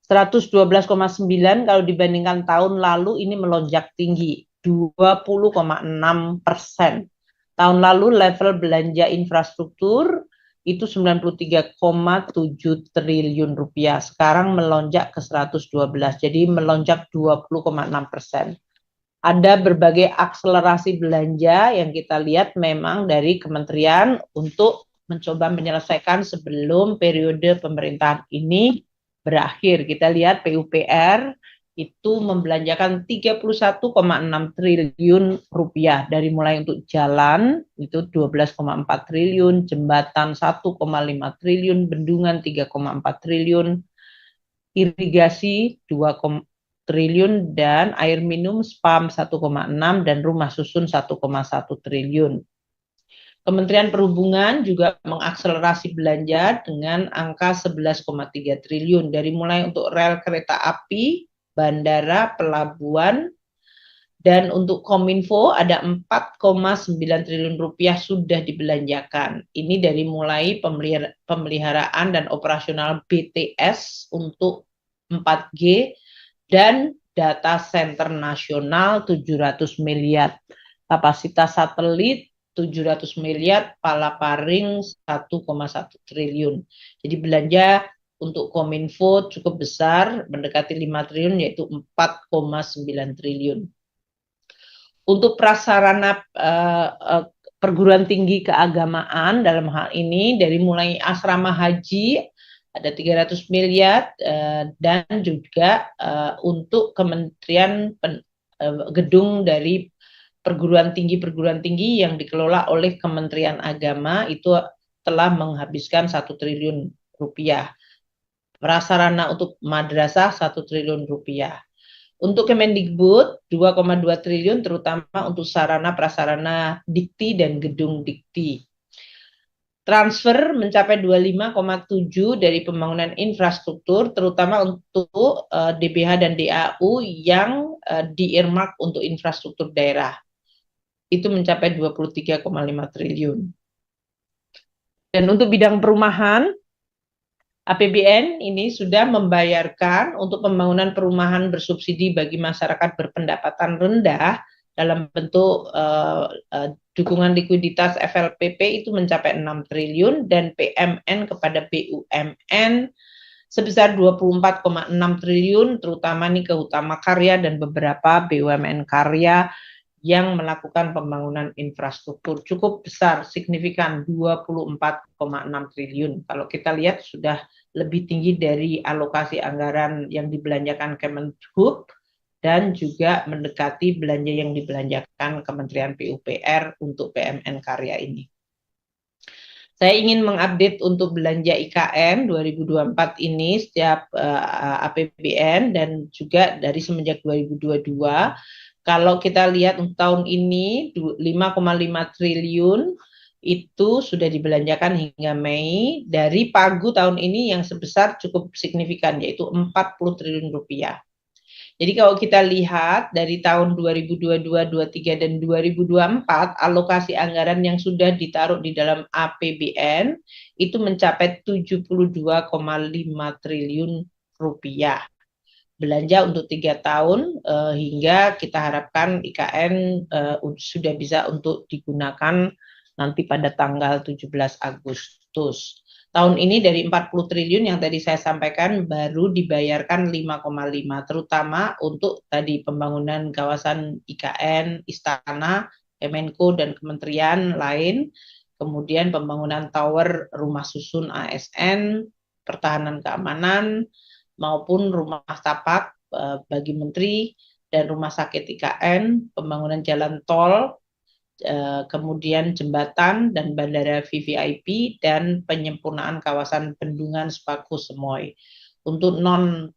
112,9 kalau dibandingkan tahun lalu ini melonjak tinggi, 20,6%. Tahun lalu level belanja infrastruktur itu 93,7 triliun rupiah. Sekarang melonjak ke 112, jadi melonjak 20,6%. Ada berbagai akselerasi belanja yang kita lihat memang dari kementerian untuk mencoba menyelesaikan sebelum periode pemerintahan ini berakhir. Kita lihat PUPR itu membelanjakan 31,6 triliun rupiah, dari mulai untuk jalan itu 12,4 triliun, jembatan 1,5 triliun, bendungan 3,4 triliun, irigasi 2 triliun, dan air minum spam 1,6, dan rumah susun 1,1 triliun. Kementerian Perhubungan juga mengakselerasi belanja dengan angka 11,3 triliun, dari mulai untuk rel kereta api, bandara, pelabuhan, Dan untuk Kominfo ada 4,9 triliun rupiah sudah dibelanjakan. Ini dari mulai pemeliharaan dan operasional BTS untuk 4G dan data center nasional 700 miliar. Kapasitas satelit 700 miliar, palaparing 1,1 triliun. Jadi belanja untuk Kominfo cukup besar, mendekati 5 triliun, yaitu 4,9 triliun. Untuk prasarana perguruan tinggi keagamaan dalam hal ini dari mulai asrama haji ada 300 miliar dan juga untuk kementerian gedung dari perguruan tinggi yang dikelola oleh Kementerian Agama itu telah menghabiskan 1 triliun rupiah. Prasarana untuk madrasah 1 triliun rupiah. Untuk Kemendikbud 2,2 triliun terutama untuk sarana prasarana dikti dan gedung dikti. Transfer mencapai 25,7 dari pembangunan infrastruktur terutama untuk DBH dan DAU yang di-earmark untuk infrastruktur daerah. Itu mencapai 23,5 triliun. Dan untuk bidang perumahan APBN ini sudah membayarkan untuk pembangunan perumahan bersubsidi bagi masyarakat berpendapatan rendah dalam bentuk dukungan likuiditas FLPP itu mencapai 6 triliun dan PMN kepada BUMN sebesar 24,6 triliun terutama nih ke Utama Karya dan beberapa BUMN karya yang melakukan pembangunan infrastruktur cukup besar, signifikan 24,6 triliun. Kalau kita lihat sudah lebih tinggi dari alokasi anggaran yang dibelanjakan Kemenhub dan juga mendekati belanja yang dibelanjakan Kementerian PUPR untuk PMN karya ini. Saya ingin mengupdate untuk belanja IKN 2024 ini setiap APBN dan juga dari semenjak 2022. Kalau kita lihat untuk tahun ini 5,5 triliun itu sudah dibelanjakan hingga Mei dari pagu tahun ini yang sebesar cukup signifikan yaitu 40 triliun rupiah. Jadi kalau kita lihat dari tahun 2022, 2023 dan 2024 alokasi anggaran yang sudah ditaruh di dalam APBN itu mencapai 72,5 triliun rupiah. Belanja untuk 3 tahun hingga kita harapkan IKN sudah bisa untuk digunakan nanti pada tanggal 17 Agustus. Tahun ini dari 40 triliun yang tadi saya sampaikan baru dibayarkan 5,5 terutama untuk tadi pembangunan kawasan IKN, istana, Kemenko dan kementerian lain, kemudian pembangunan tower rumah susun ASN, pertahanan keamanan, maupun rumah tapak bagi menteri dan rumah sakit IKN, pembangunan jalan tol, kemudian jembatan dan bandara VVIP dan penyempurnaan kawasan bendungan Sepaku Semoy. Untuk non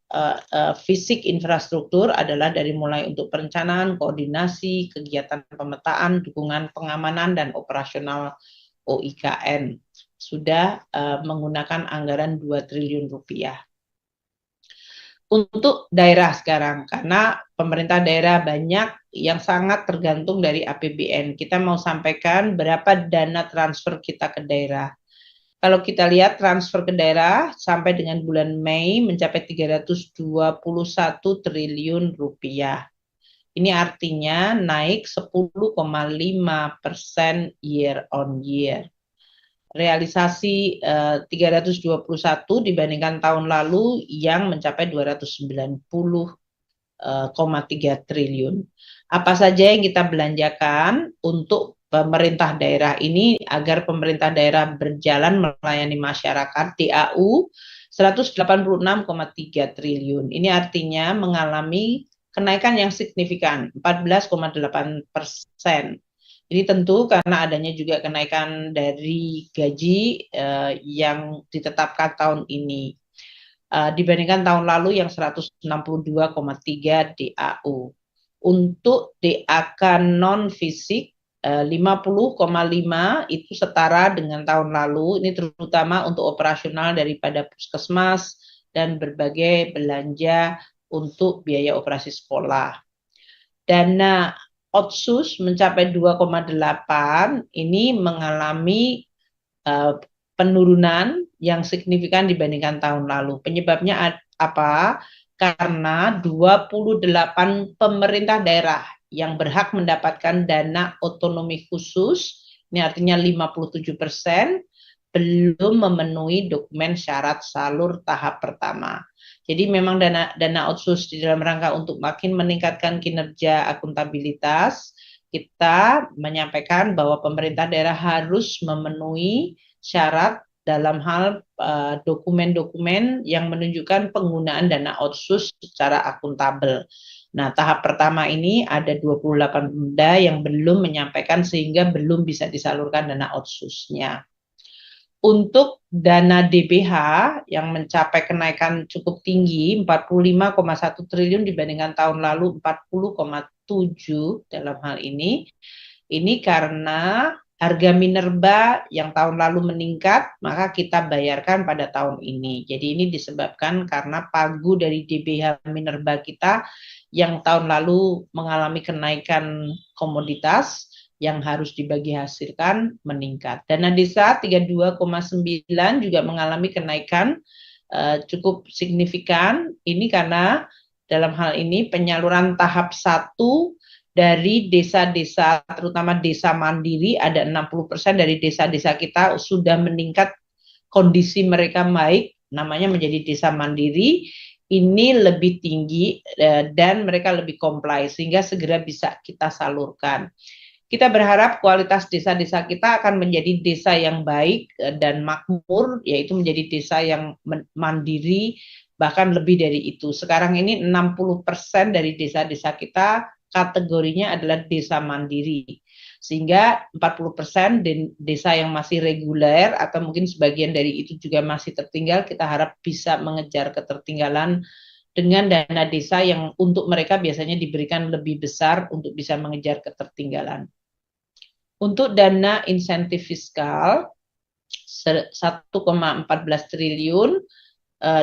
fisik infrastruktur adalah dari mulai untuk perencanaan, koordinasi, kegiatan pemetaan, dukungan pengamanan dan operasional OIKN sudah menggunakan anggaran 2 triliun rupiah. Untuk daerah sekarang, karena pemerintah daerah banyak yang sangat tergantung dari APBN. Kita mau sampaikan berapa dana transfer kita ke daerah. Kalau kita lihat transfer ke daerah sampai dengan bulan Mei mencapai 321 triliun rupiah. Ini artinya naik 10,5% year on year. Realisasi 321 dibandingkan tahun lalu yang mencapai 290,3 triliun. Apa saja yang kita belanjakan untuk pemerintah daerah ini agar pemerintah daerah berjalan melayani masyarakat DAU 186,3 triliun. Ini artinya mengalami kenaikan yang signifikan 14,8%. Ini tentu karena adanya juga kenaikan dari gaji yang ditetapkan tahun ini dibandingkan tahun lalu yang 162,3 DAU. Untuk DAK non fisik 50,5 itu setara dengan tahun lalu. Ini terutama untuk operasional daripada puskesmas dan berbagai belanja untuk biaya operasi sekolah. Dana Otsus mencapai 2,8, ini mengalami penurunan yang signifikan dibandingkan tahun lalu. Penyebabnya apa? Karena 28 pemerintah daerah yang berhak mendapatkan dana otonomi khusus, ini artinya 57%, belum memenuhi dokumen syarat salur tahap pertama. Jadi memang dana otsus di dalam rangka untuk makin meningkatkan kinerja akuntabilitas, kita menyampaikan bahwa pemerintah daerah harus memenuhi syarat dalam hal dokumen-dokumen yang menunjukkan penggunaan dana otsus secara akuntabel. Nah, tahap pertama ini ada 28 Pemda yang belum menyampaikan sehingga belum bisa disalurkan dana otsusnya. Untuk dana DBH yang mencapai kenaikan cukup tinggi 45,1 triliun dibandingkan tahun lalu 40,7 dalam hal ini karena harga minerba yang tahun lalu meningkat, maka kita bayarkan pada tahun ini. Jadi ini disebabkan karena pagu dari DBH minerba kita yang tahun lalu mengalami kenaikan komoditas yang harus dibagi hasilkan meningkat. Dana desa 32,9 juga mengalami kenaikan cukup signifikan. Ini karena dalam hal ini penyaluran tahap 1 dari desa-desa, terutama desa mandiri, ada 60% dari desa-desa kita sudah meningkat kondisi mereka baik, namanya menjadi desa mandiri. Ini lebih tinggi dan mereka lebih comply sehingga segera bisa kita salurkan. Kita berharap kualitas desa-desa kita akan menjadi desa yang baik dan makmur, yaitu menjadi desa yang mandiri, bahkan lebih dari itu. Sekarang ini 60% dari desa-desa kita kategorinya adalah desa mandiri. Sehingga 40% desa yang masih reguler atau mungkin sebagian dari itu juga masih tertinggal, kita harap bisa mengejar ketertinggalan dengan dana desa yang untuk mereka biasanya diberikan lebih besar untuk bisa mengejar ketertinggalan. Untuk dana insentif fiskal 1,14 triliun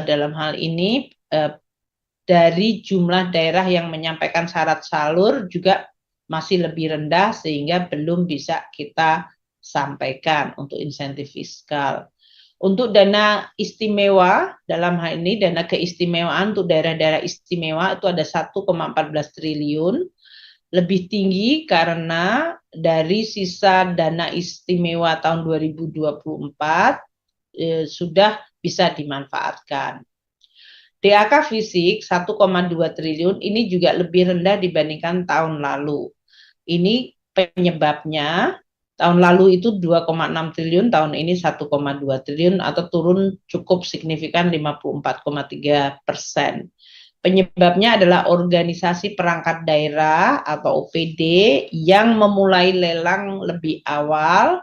dalam hal ini dari jumlah daerah yang menyampaikan syarat salur juga masih lebih rendah sehingga belum bisa kita sampaikan untuk insentif fiskal. Untuk dana istimewa, dalam hal ini dana keistimewaan untuk daerah-daerah istimewa itu ada 1,14 triliun, lebih tinggi karena dari sisa dana istimewa tahun 2024 sudah bisa dimanfaatkan. DAK fisik 1,2 triliun ini juga lebih rendah dibandingkan tahun lalu. Ini penyebabnya tahun lalu itu 2,6 triliun, tahun ini 1,2 triliun atau turun cukup signifikan 54,3%. Penyebabnya adalah organisasi perangkat daerah atau OPD yang memulai lelang lebih awal,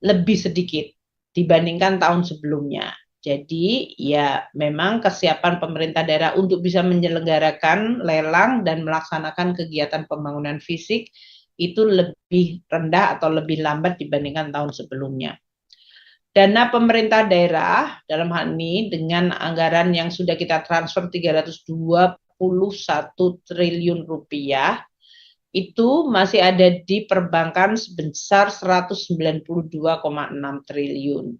lebih sedikit dibandingkan tahun sebelumnya. Jadi ya memang kesiapan pemerintah daerah untuk bisa menyelenggarakan lelang dan melaksanakan kegiatan pembangunan fisik itu lebih rendah atau lebih lambat dibandingkan tahun sebelumnya. Dana pemerintah daerah dalam hal ini dengan anggaran yang sudah kita transfer 321 triliun rupiah itu masih ada di perbankan sebesar 192,6 triliun.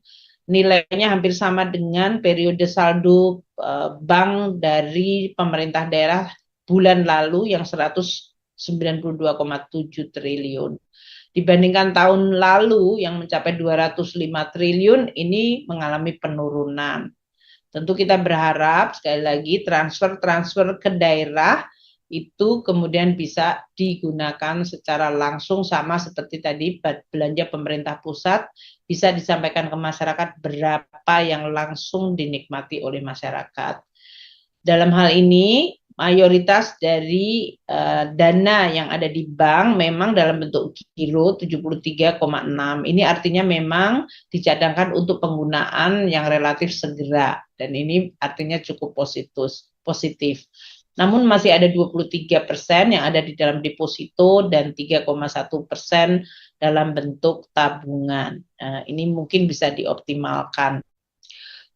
Nilainya hampir sama dengan periode saldo bank dari pemerintah daerah bulan lalu yang 192,7 triliun. Dibandingkan tahun lalu yang mencapai 205 triliun ini mengalami penurunan. Tentu kita berharap sekali lagi transfer ke daerah itu kemudian bisa digunakan secara langsung sama seperti tadi belanja pemerintah pusat bisa disampaikan ke masyarakat berapa yang langsung dinikmati oleh masyarakat. Dalam hal ini mayoritas dari dana yang ada di bank memang dalam bentuk giro 73,6. Ini artinya memang dicadangkan untuk penggunaan yang relatif segera dan ini artinya cukup positif. Namun masih ada 23% yang ada di dalam deposito dan 3,1% dalam bentuk tabungan. Ini mungkin bisa dioptimalkan.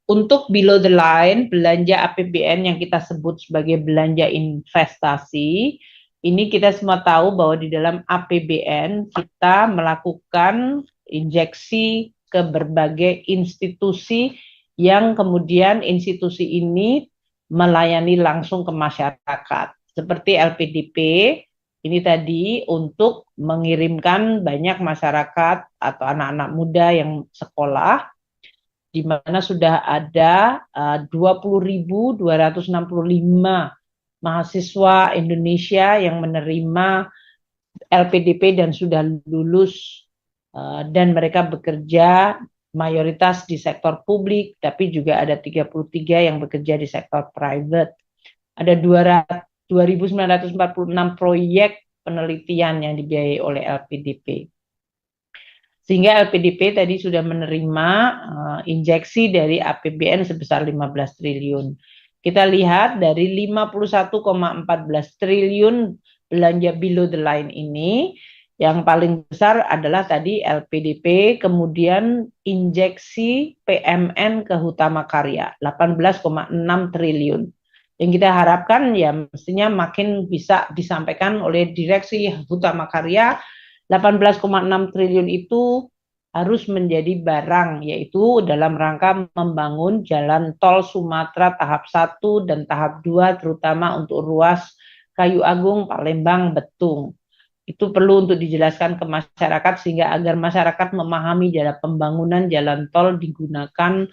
Untuk below the line, belanja APBN yang kita sebut sebagai belanja investasi, Ini kita semua tahu bahwa di dalam APBN kita melakukan injeksi ke berbagai institusi yang kemudian institusi ini melayani langsung ke masyarakat. Seperti LPDP, ini tadi untuk mengirimkan banyak masyarakat atau anak-anak muda yang sekolah, di mana sudah ada 20.265 mahasiswa Indonesia yang menerima LPDP dan sudah lulus, dan mereka bekerja mayoritas di sektor publik, tapi juga ada 33 yang bekerja di sektor private. Ada 2.946 proyek penelitian yang dibiayai oleh LPDP. Sehingga LPDP tadi sudah menerima injeksi dari APBN sebesar 15 triliun. Kita lihat dari 51,14 triliun belanja below the line ini, yang paling besar adalah tadi LPDP, kemudian injeksi PMN ke Hutama Karya 18,6 triliun. Yang kita harapkan ya mestinya makin bisa disampaikan oleh Direksi Hutama Karya. 18,6 triliun itu harus menjadi barang, yaitu dalam rangka membangun jalan tol Sumatera tahap 1 dan tahap 2, terutama untuk ruas Kayu Agung, Palembang, Betung. Itu perlu untuk dijelaskan ke masyarakat sehingga agar masyarakat memahami jalan pembangunan jalan tol digunakan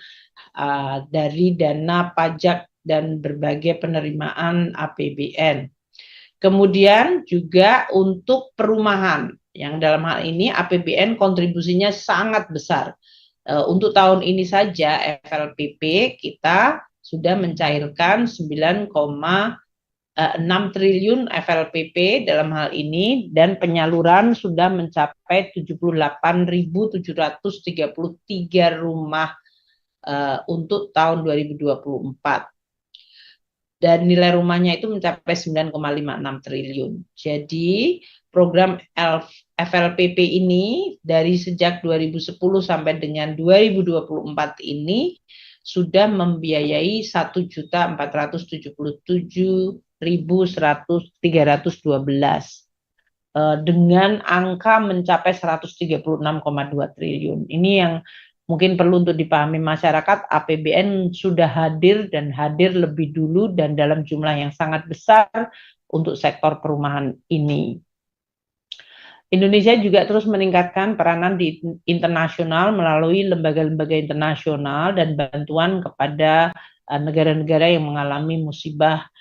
dari dana pajak dan berbagai penerimaan APBN. Kemudian juga untuk perumahan, yang dalam hal ini APBN kontribusinya sangat besar. Untuk tahun ini saja FLPP kita sudah mencairkan 9,6 triliun FLPP dalam hal ini, dan penyaluran sudah mencapai 78.733 rumah untuk tahun 2024. Dan nilai rumahnya itu mencapai 9,56 triliun. Jadi program FLPP ini dari sejak 2010 sampai dengan 2024 ini sudah membiayai 1.477.312 dengan angka mencapai 136,2 triliun. Ini yang mungkin perlu untuk dipahami masyarakat. APBN sudah hadir dan hadir lebih dulu dan dalam jumlah yang sangat besar untuk sektor perumahan ini. Indonesia juga terus meningkatkan peranan di internasional melalui lembaga-lembaga internasional dan bantuan kepada negara-negara yang mengalami musibah.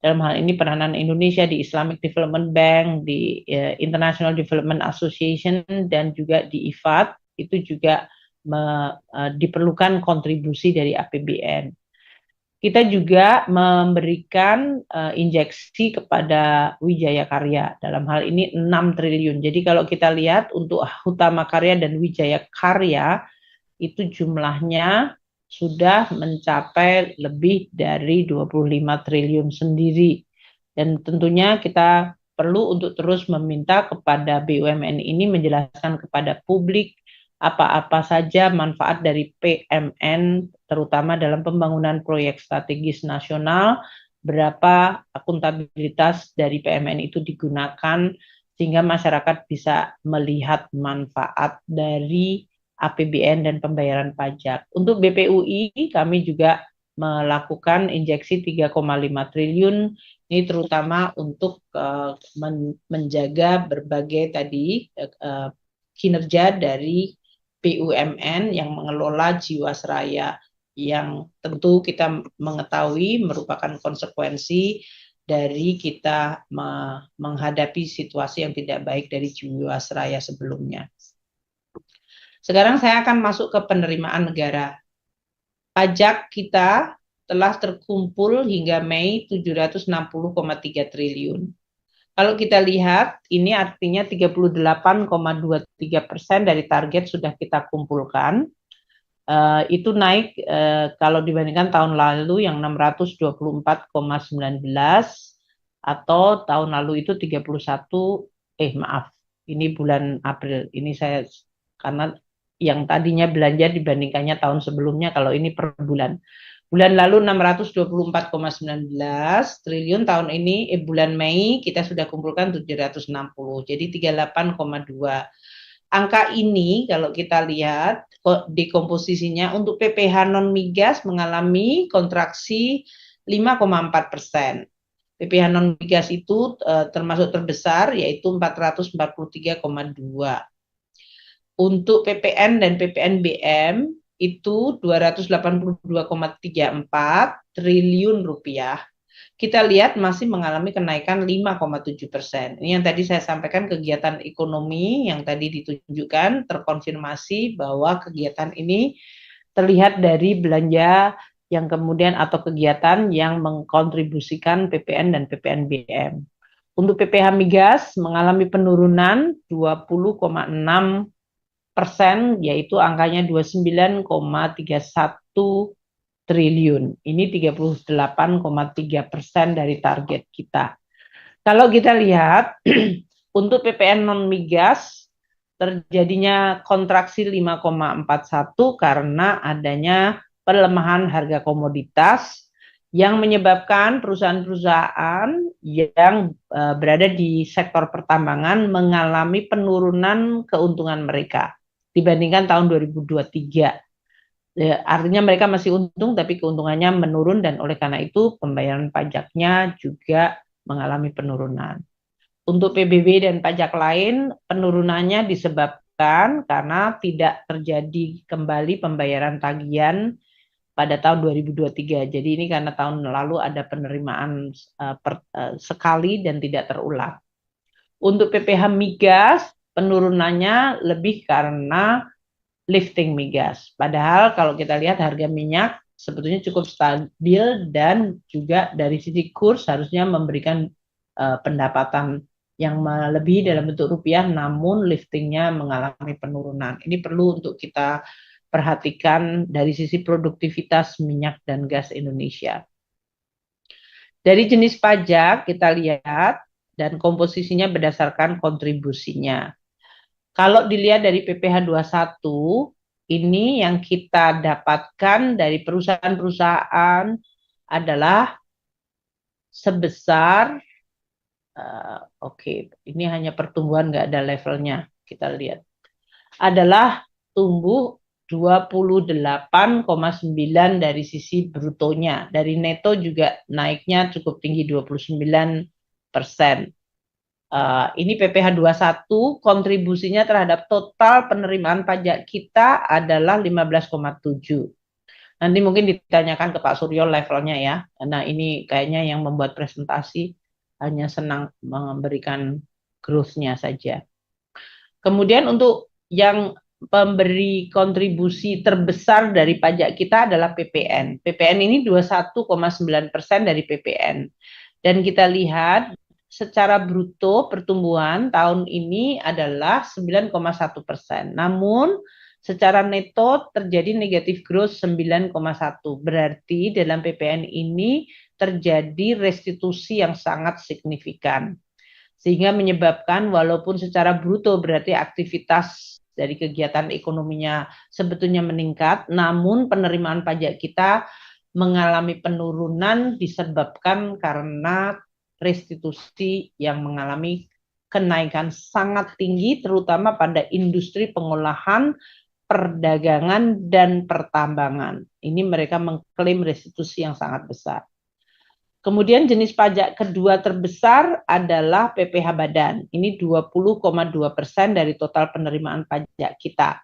Dalam hal ini peranan Indonesia di Islamic Development Bank, di International Development Association, dan juga di IFAD, itu juga diperlukan kontribusi dari APBN. Kita juga memberikan injeksi kepada Wijaya Karya, dalam hal ini 6 triliun. Jadi kalau kita lihat untuk Hutama Karya dan Wijaya Karya, itu jumlahnya sudah mencapai lebih dari 25 triliun sendiri. Dan tentunya kita perlu untuk terus meminta kepada BUMN ini menjelaskan kepada publik apa-apa saja manfaat dari PMN, terutama dalam pembangunan proyek strategis nasional, berapa akuntabilitas dari PMN itu digunakan, sehingga masyarakat bisa melihat manfaat dari APBN dan pembayaran pajak. Untuk BPUI kami juga melakukan injeksi 3,5 triliun, ini terutama untuk menjaga berbagai tadi kinerja dari BUMN yang mengelola Jiwasraya, yang tentu kita mengetahui merupakan konsekuensi dari kita menghadapi situasi yang tidak baik dari Jiwasraya sebelumnya. Sekarang saya akan masuk ke penerimaan negara. Pajak kita telah terkumpul hingga Mei 760,3 triliun. Kalau kita lihat, ini artinya 38,23% dari target sudah kita kumpulkan. Itu naik kalau dibandingkan tahun lalu yang 624,19, atau tahun lalu itu 31, ini bulan April. Ini saya karena yang tadinya belanja dibandingkannya tahun sebelumnya, kalau ini per bulan. Bulan lalu 624,19 triliun, tahun ini bulan Mei kita sudah kumpulkan 760, jadi 38,2. Angka ini kalau kita lihat dekomposisinya untuk PPH non migas mengalami kontraksi 5,4%. PPH non migas itu termasuk terbesar yaitu 443,2. Untuk PPN dan PPNBM itu 282,34 triliun rupiah. Kita lihat masih mengalami kenaikan 5,7%. Ini yang tadi saya sampaikan, kegiatan ekonomi yang tadi ditunjukkan terkonfirmasi bahwa kegiatan ini terlihat dari belanja yang kemudian atau kegiatan yang mengkontribusikan PPN dan PPNBM. Untuk PPH migas mengalami penurunan 20,6%, yaitu angkanya 29,31 triliun. Ini 38,3% dari target kita. Kalau kita lihat untuk PPN non migas terjadinya kontraksi 5,41 karena adanya pelemahan harga komoditas yang menyebabkan perusahaan-perusahaan yang berada di sektor pertambangan mengalami penurunan keuntungan mereka dibandingkan tahun 2023. Artinya mereka masih untung tapi keuntungannya menurun, dan oleh karena itu pembayaran pajaknya juga mengalami penurunan. Untuk PBB dan pajak lain penurunannya disebabkan karena tidak terjadi kembali pembayaran tagihan pada tahun 2023. Jadi ini karena tahun lalu ada penerimaan sekali dan tidak terulang. Untuk PPH migas penurunannya lebih karena lifting migas. Padahal kalau kita lihat harga minyak sebetulnya cukup stabil dan juga dari sisi kurs harusnya memberikan pendapatan yang melebihi dalam bentuk rupiah, namun liftingnya mengalami penurunan. Ini perlu untuk kita perhatikan dari sisi produktivitas minyak dan gas Indonesia. Dari jenis pajak kita lihat dan komposisinya berdasarkan kontribusinya. Kalau dilihat dari PPH 21, ini yang kita dapatkan dari perusahaan-perusahaan adalah sebesar, ini hanya pertumbuhan, nggak ada levelnya, kita lihat. Adalah tumbuh 28,9 dari sisi brutonya. Dari neto juga naiknya cukup tinggi, 29%. Ini PPH 21, kontribusinya terhadap total penerimaan pajak kita adalah 15,7. Nanti mungkin ditanyakan ke Pak Suryo levelnya ya. Nah ini kayaknya yang membuat presentasi hanya senang memberikan growth-nya saja. Kemudian untuk yang pemberi kontribusi terbesar dari pajak kita adalah PPN. PPN ini 21,9% dari PPN. Dan kita lihat secara bruto pertumbuhan tahun ini adalah 9,1%. Namun secara neto terjadi negatif growth 9,1. Berarti dalam PPN ini terjadi restitusi yang sangat signifikan. Sehingga menyebabkan walaupun secara bruto berarti aktivitas dari kegiatan ekonominya sebetulnya meningkat, namun penerimaan pajak kita mengalami penurunan disebabkan karena restitusi yang mengalami kenaikan sangat tinggi, terutama pada industri pengolahan, perdagangan, dan pertambangan. Ini mereka mengklaim restitusi yang sangat besar. Kemudian jenis pajak kedua terbesar adalah PPH badan. Ini 20,2% dari total penerimaan pajak kita.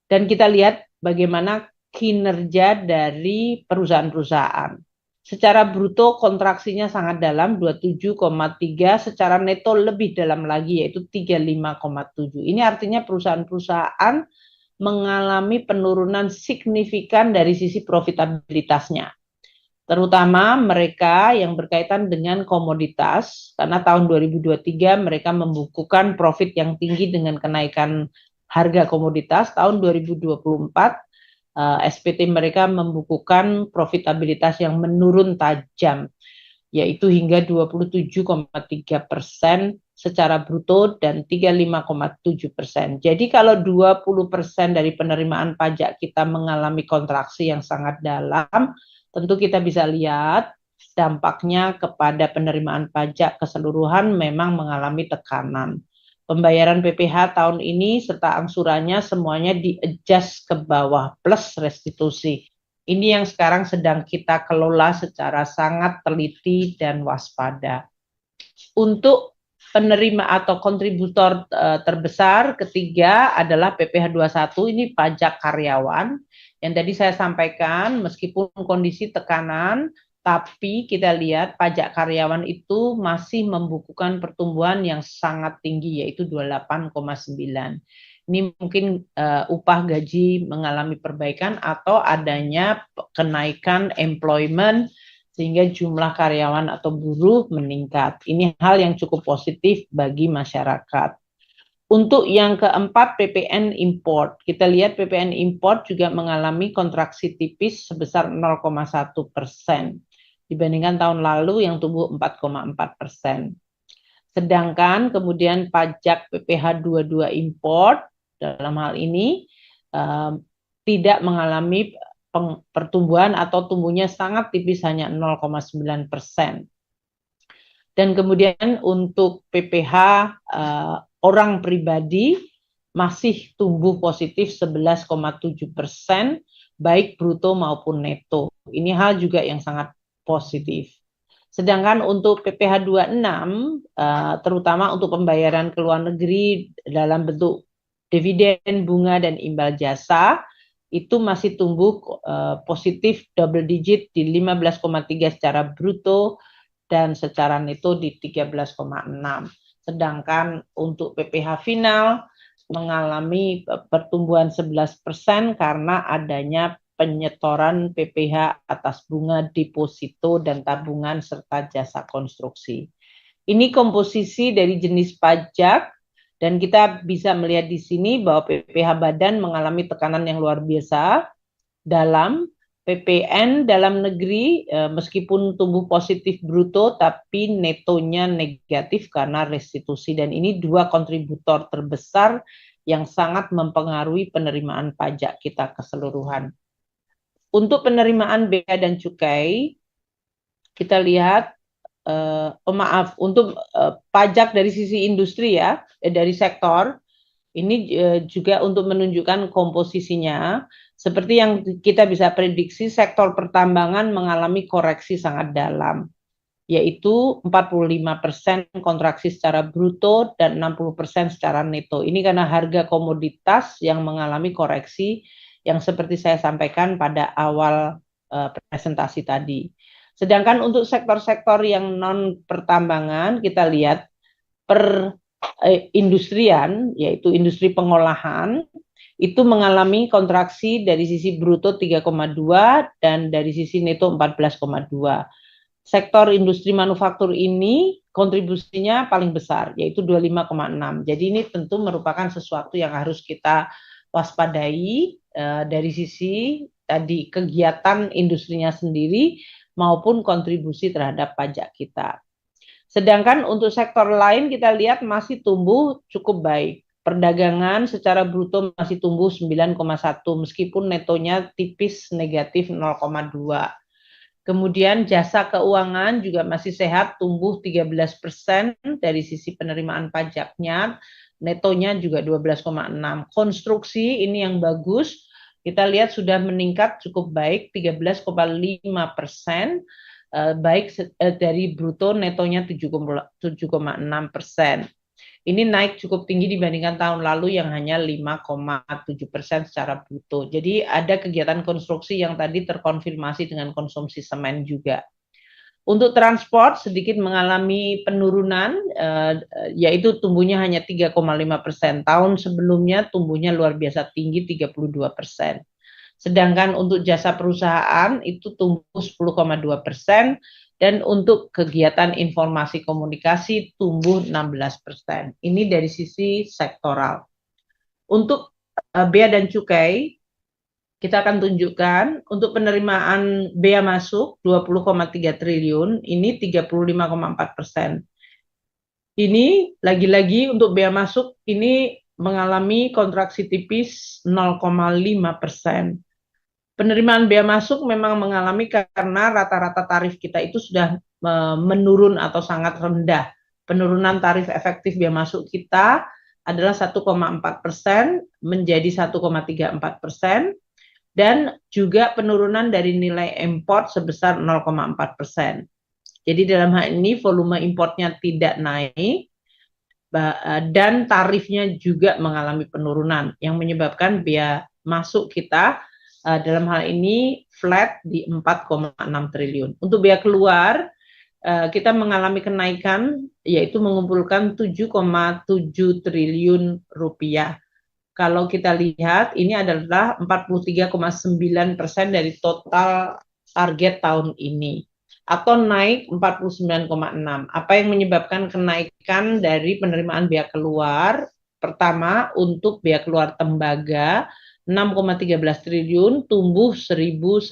Dan kita lihat bagaimana kinerja dari perusahaan-perusahaan. Secara bruto kontraksinya sangat dalam, 27,3, secara neto lebih dalam lagi yaitu 35,7. Ini artinya perusahaan-perusahaan mengalami penurunan signifikan dari sisi profitabilitasnya. Terutama mereka yang berkaitan dengan komoditas, karena tahun 2023 mereka membukukan profit yang tinggi dengan kenaikan harga komoditas. Tahun 2024 SPT mereka membukukan profitabilitas yang menurun tajam, yaitu hingga 27,3% secara bruto dan 35,7%. Jadi kalau 20% dari penerimaan pajak kita mengalami kontraksi yang sangat dalam, tentu kita bisa lihat dampaknya kepada penerimaan pajak keseluruhan memang mengalami tekanan. Pembayaran PPh tahun ini serta angsurannya semuanya di-adjust ke bawah plus restitusi. Ini yang sekarang sedang kita kelola secara sangat teliti dan waspada. Untuk penerima atau kontributor terbesar ketiga adalah PPh 21, ini pajak karyawan. Yang tadi saya sampaikan, meskipun kondisi tekanan, tapi kita lihat pajak karyawan itu masih membukukan pertumbuhan yang sangat tinggi, yaitu 28,9. Ini mungkin upah gaji mengalami perbaikan atau adanya kenaikan employment sehingga jumlah karyawan atau buruh meningkat. Ini hal yang cukup positif bagi masyarakat. Untuk yang keempat, PPN import. Kita lihat PPN import juga mengalami kontraksi tipis sebesar 0,1% dibandingkan tahun lalu yang tumbuh 4,4%. Sedangkan kemudian pajak PPh 22 import dalam hal ini tidak mengalami pertumbuhan atau tumbuhnya sangat tipis, hanya 0,9%. Dan kemudian untuk PPh orang pribadi masih tumbuh positif 11,7%, baik bruto maupun neto. Ini hal juga yang sangat positif. Sedangkan untuk PPh 26, terutama untuk pembayaran ke luar negeri dalam bentuk dividen, bunga, dan imbal jasa, itu masih tumbuh positif double digit di 15,3 secara bruto dan secara neto di 13,6. Sedangkan untuk PPh final mengalami pertumbuhan 11% karena adanya penyetoran PPh atas bunga deposito dan tabungan serta jasa konstruksi. Ini komposisi dari jenis pajak. Dan kita bisa melihat di sini bahwa PPh badan mengalami tekanan yang luar biasa dalam PPN dalam negeri meskipun tumbuh positif bruto tapi netonya negatif karena restitusi, dan ini dua kontributor terbesar yang sangat mempengaruhi penerimaan pajak kita keseluruhan. Untuk penerimaan bea dan cukai kita lihat untuk pajak dari sisi industri ya, dari sektor ini juga untuk menunjukkan komposisinya. Seperti yang kita bisa prediksi, sektor pertambangan mengalami koreksi sangat dalam, yaitu 45% kontraksi secara bruto dan 60% secara neto. Ini karena harga komoditas yang mengalami koreksi yang seperti saya sampaikan pada awal presentasi tadi. Sedangkan untuk sektor-sektor yang non pertambangan kita lihat industrian, yaitu industri pengolahan, itu mengalami kontraksi dari sisi bruto 3,2 dan dari sisi neto 14,2. Sektor industri manufaktur ini kontribusinya paling besar, yaitu 25,6. Jadi ini tentu merupakan sesuatu yang harus kita waspadai dari sisi tadi kegiatan industrinya sendiri maupun kontribusi terhadap pajak kita. Sedangkan untuk sektor lain kita lihat masih tumbuh cukup baik. Perdagangan secara bruto masih tumbuh 9,1 meskipun netonya tipis negatif 0,2. Kemudian jasa keuangan juga masih sehat, tumbuh 13% dari sisi penerimaan pajaknya, netonya juga 12,6. Konstruksi ini yang bagus, kita lihat sudah meningkat cukup baik 13,5%, baik dari bruto, netonya 7,6%. Ini naik cukup tinggi dibandingkan tahun lalu yang hanya 5,7% secara bruto. Jadi ada kegiatan konstruksi yang tadi terkonfirmasi dengan konsumsi semen juga. Untuk transport sedikit mengalami penurunan, yaitu tumbuhnya hanya 3,5%. Tahun sebelumnya tumbuhnya luar biasa tinggi 32%. Sedangkan untuk jasa perusahaan itu tumbuh 10,2%. Dan untuk kegiatan informasi komunikasi tumbuh 16%. Ini dari sisi sektoral. Untuk bea dan cukai, kita akan tunjukkan untuk penerimaan bea masuk 20,3 triliun, ini 35,4%. Ini lagi-lagi untuk bea masuk ini mengalami kontraksi tipis 0,5%. Penerimaan bea masuk memang mengalami karena rata-rata tarif kita itu sudah menurun atau sangat rendah. Penurunan tarif efektif bea masuk kita adalah 1,4% menjadi 1,34%, dan juga penurunan dari nilai import sebesar 0,4%. Jadi dalam hal ini volume importnya tidak naik dan tarifnya juga mengalami penurunan yang menyebabkan bea masuk kita dalam hal ini flat di 4,6 triliun. Untuk bea keluar kita mengalami kenaikan yaitu mengumpulkan 7,7 triliun rupiah. Kalau kita lihat ini adalah 43,9% dari total target tahun ini atau naik 49,6. Apa yang menyebabkan kenaikan dari penerimaan bea keluar? Pertama, untuk bea keluar tembaga 6,13 triliun tumbuh 1.135.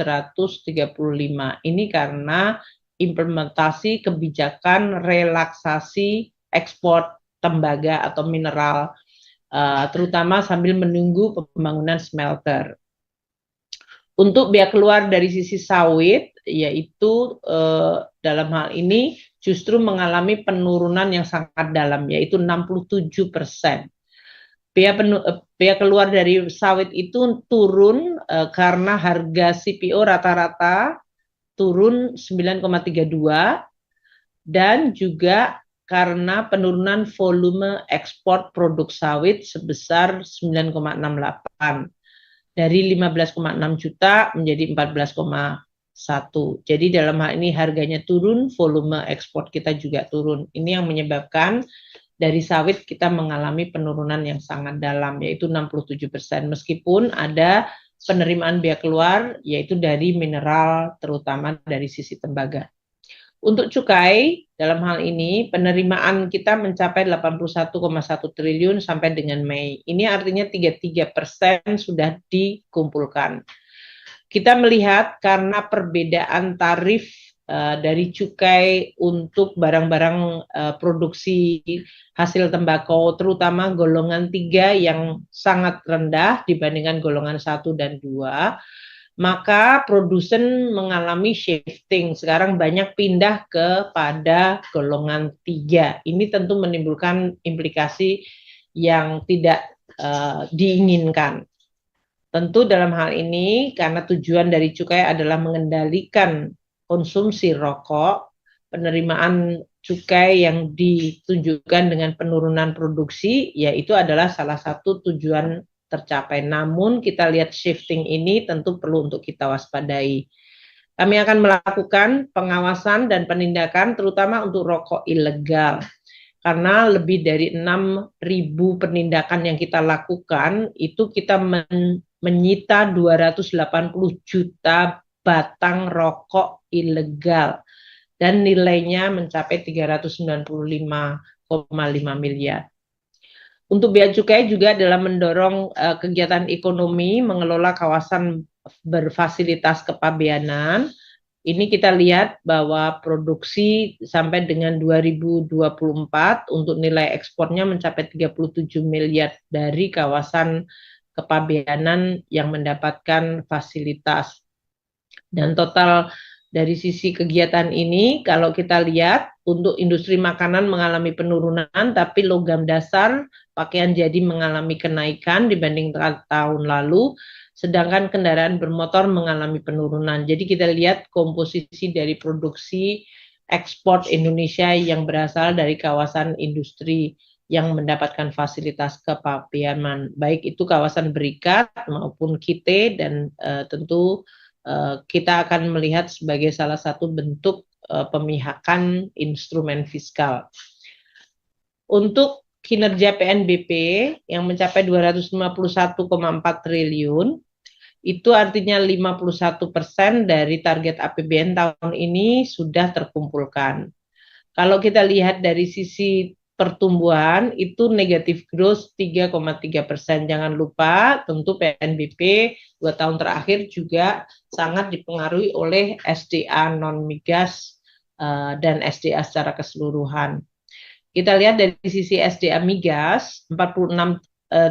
Ini karena implementasi kebijakan relaksasi ekspor tembaga atau mineral, terutama sambil menunggu pembangunan smelter. Untuk bea keluar dari sisi sawit, yaitu dalam hal ini justru mengalami penurunan yang sangat dalam, yaitu 67%. Bea keluar dari sawit itu turun karena harga CPO rata-rata turun 9,32 dan juga karena penurunan volume ekspor produk sawit sebesar 9,68 dari 15,6 juta menjadi 14,1. Jadi dalam hal ini harganya turun, volume ekspor kita juga turun. Ini yang menyebabkan dari sawit kita mengalami penurunan yang sangat dalam, yaitu 67%. Meskipun ada penerimaan bea keluar, yaitu dari mineral, terutama dari sisi tembaga. Untuk cukai, dalam hal ini penerimaan kita mencapai 81,1 triliun sampai dengan Mei. Ini artinya 33% sudah dikumpulkan. Kita melihat karena perbedaan tarif dari cukai untuk barang-barang produksi hasil tembakau, terutama golongan 3 yang sangat rendah dibandingkan golongan 1 dan 2, maka produsen mengalami shifting. Sekarang banyak pindah kepada golongan 3. Ini tentu menimbulkan implikasi yang tidak diinginkan. Tentu dalam hal ini karena tujuan dari cukai adalah mengendalikan konsumsi rokok, penerimaan cukai yang ditunjukkan dengan penurunan produksi, yaitu adalah salah satu tujuan tercapai. Namun kita lihat shifting ini tentu perlu untuk kita waspadai. Kami akan melakukan pengawasan dan penindakan terutama untuk rokok ilegal. Karena lebih dari 6.000 penindakan yang kita lakukan, itu kita menyita 280 juta batang rokok ilegal dan nilainya mencapai 395,5 miliar. Untuk bea cukai juga dalam mendorong kegiatan ekonomi, mengelola kawasan berfasilitas kepabeanan. Ini kita lihat bahwa produksi sampai dengan 2024 untuk nilai ekspornya mencapai 37 miliar dari kawasan kepabeanan yang mendapatkan fasilitas. Dan total dari sisi kegiatan ini, kalau kita lihat untuk industri makanan mengalami penurunan, tapi logam dasar, pakaian jadi mengalami kenaikan dibanding tahun lalu, sedangkan kendaraan bermotor mengalami penurunan. Jadi kita lihat komposisi dari produksi ekspor Indonesia yang berasal dari kawasan industri yang mendapatkan fasilitas kepabeanan, baik itu kawasan berikat maupun KITE, dan tentu kita akan melihat sebagai salah satu bentuk pemihakan instrumen fiskal. Untuk kinerja PNBP yang mencapai 251,4 triliun, itu artinya 51% dari target APBN tahun ini sudah terkumpulkan. Kalau kita lihat dari sisi pertumbuhan, itu negatif growth 3,3%. Jangan lupa tentu PNBP 2 tahun terakhir juga sangat dipengaruhi oleh SDA non-migas dan SDA secara keseluruhan. Kita lihat dari sisi SDA migas 46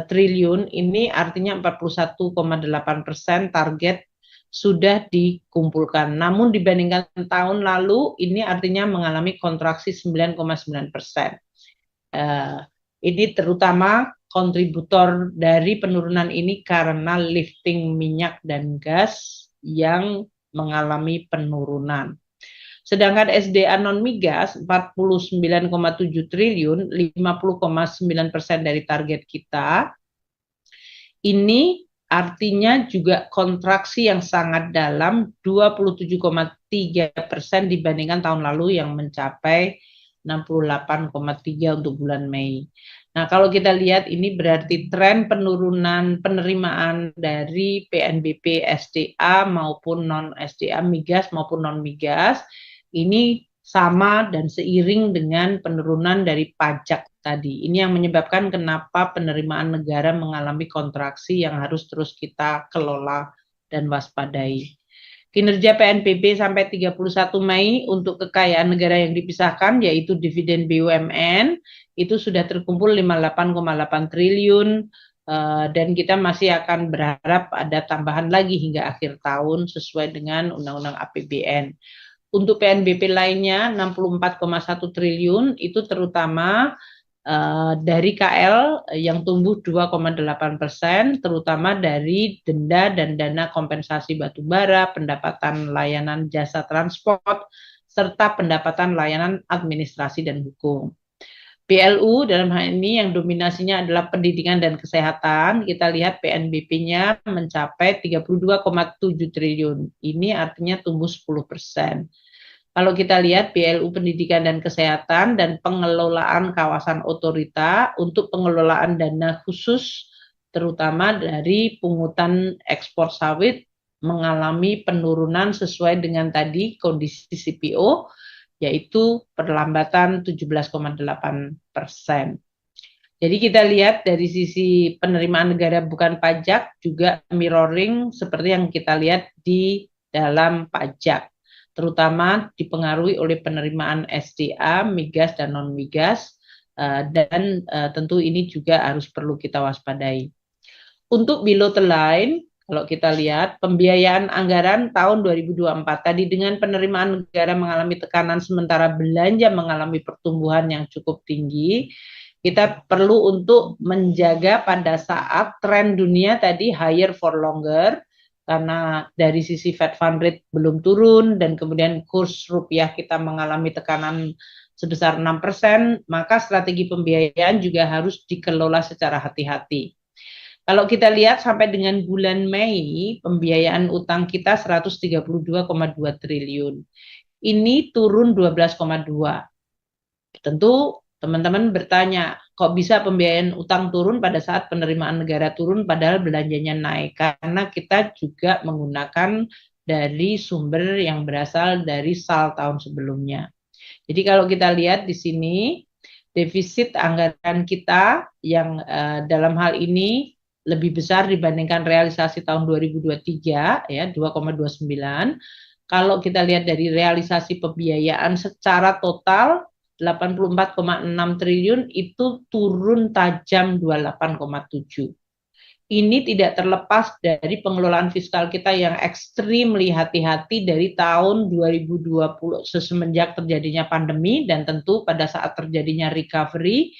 triliun, ini artinya 41,8% target sudah dikumpulkan. Namun dibandingkan tahun lalu, ini artinya mengalami kontraksi 9,9%. Ini terutama kontributor dari penurunan ini karena lifting minyak dan gas yang mengalami penurunan. Sedangkan SDA non-migas 49,7 triliun, 50,9% dari target kita. Ini artinya juga kontraksi yang sangat dalam 27,3% dibandingkan tahun lalu yang mencapai 68,3 untuk bulan Mei. Nah, kalau kita lihat ini berarti tren penurunan penerimaan dari PNBP SDA maupun non-SDA migas maupun non-migas ini sama dan seiring dengan penurunan dari pajak tadi. Ini yang menyebabkan kenapa penerimaan negara mengalami kontraksi yang harus terus kita kelola dan waspadai. Kinerja PNBP sampai 31 Mei untuk kekayaan negara yang dipisahkan yaitu dividen BUMN itu sudah terkumpul 58,8 triliun dan kita masih akan berharap ada tambahan lagi hingga akhir tahun sesuai dengan Undang-Undang APBN. Untuk PNBP lainnya 64,1 triliun itu terutama dari KL yang tumbuh 2,8%, terutama dari denda dan dana kompensasi batubara, pendapatan layanan jasa transport, serta pendapatan layanan administrasi dan hukum. PLU dalam hal ini yang dominasinya adalah pendidikan dan kesehatan, kita lihat PNBP-nya mencapai 32,7 triliun. Ini artinya tumbuh 10%. Kalau kita lihat PLU Pendidikan dan Kesehatan dan pengelolaan kawasan otorita untuk pengelolaan dana khusus terutama dari pungutan ekspor sawit mengalami penurunan sesuai dengan tadi kondisi CPO yaitu perlambatan 17,8%. Jadi kita lihat dari sisi penerimaan negara bukan pajak juga mirroring seperti yang kita lihat di dalam pajak, terutama dipengaruhi oleh penerimaan SDA, migas dan non-migas, dan tentu ini juga harus perlu kita waspadai. Untuk below the line, kalau kita lihat pembiayaan anggaran tahun 2024 tadi dengan penerimaan negara mengalami tekanan sementara belanja mengalami pertumbuhan yang cukup tinggi, kita perlu untuk menjaga pada saat tren dunia tadi higher for longer, karena dari sisi Fed Fund Rate belum turun dan kemudian kurs rupiah kita mengalami tekanan sebesar 6%, maka strategi pembiayaan juga harus dikelola secara hati-hati. Kalau kita lihat sampai dengan bulan Mei, pembiayaan utang kita 132,2 triliun. Ini turun 12,2. Tentu teman-teman bertanya, kok bisa pembiayaan utang turun pada saat penerimaan negara turun padahal belanjanya naik? Karena kita juga menggunakan dari sumber yang berasal dari SAL tahun sebelumnya. Jadi kalau kita lihat di sini, defisit anggaran kita yang dalam hal ini lebih besar dibandingkan realisasi tahun 2023, ya 2,29. Kalau kita lihat dari realisasi pembiayaan secara total, 84,6 triliun itu turun tajam 28,7. Ini tidak terlepas dari pengelolaan fiskal kita yang extremely hati-hati dari tahun 2020 semenjak terjadinya pandemi dan tentu pada saat terjadinya recovery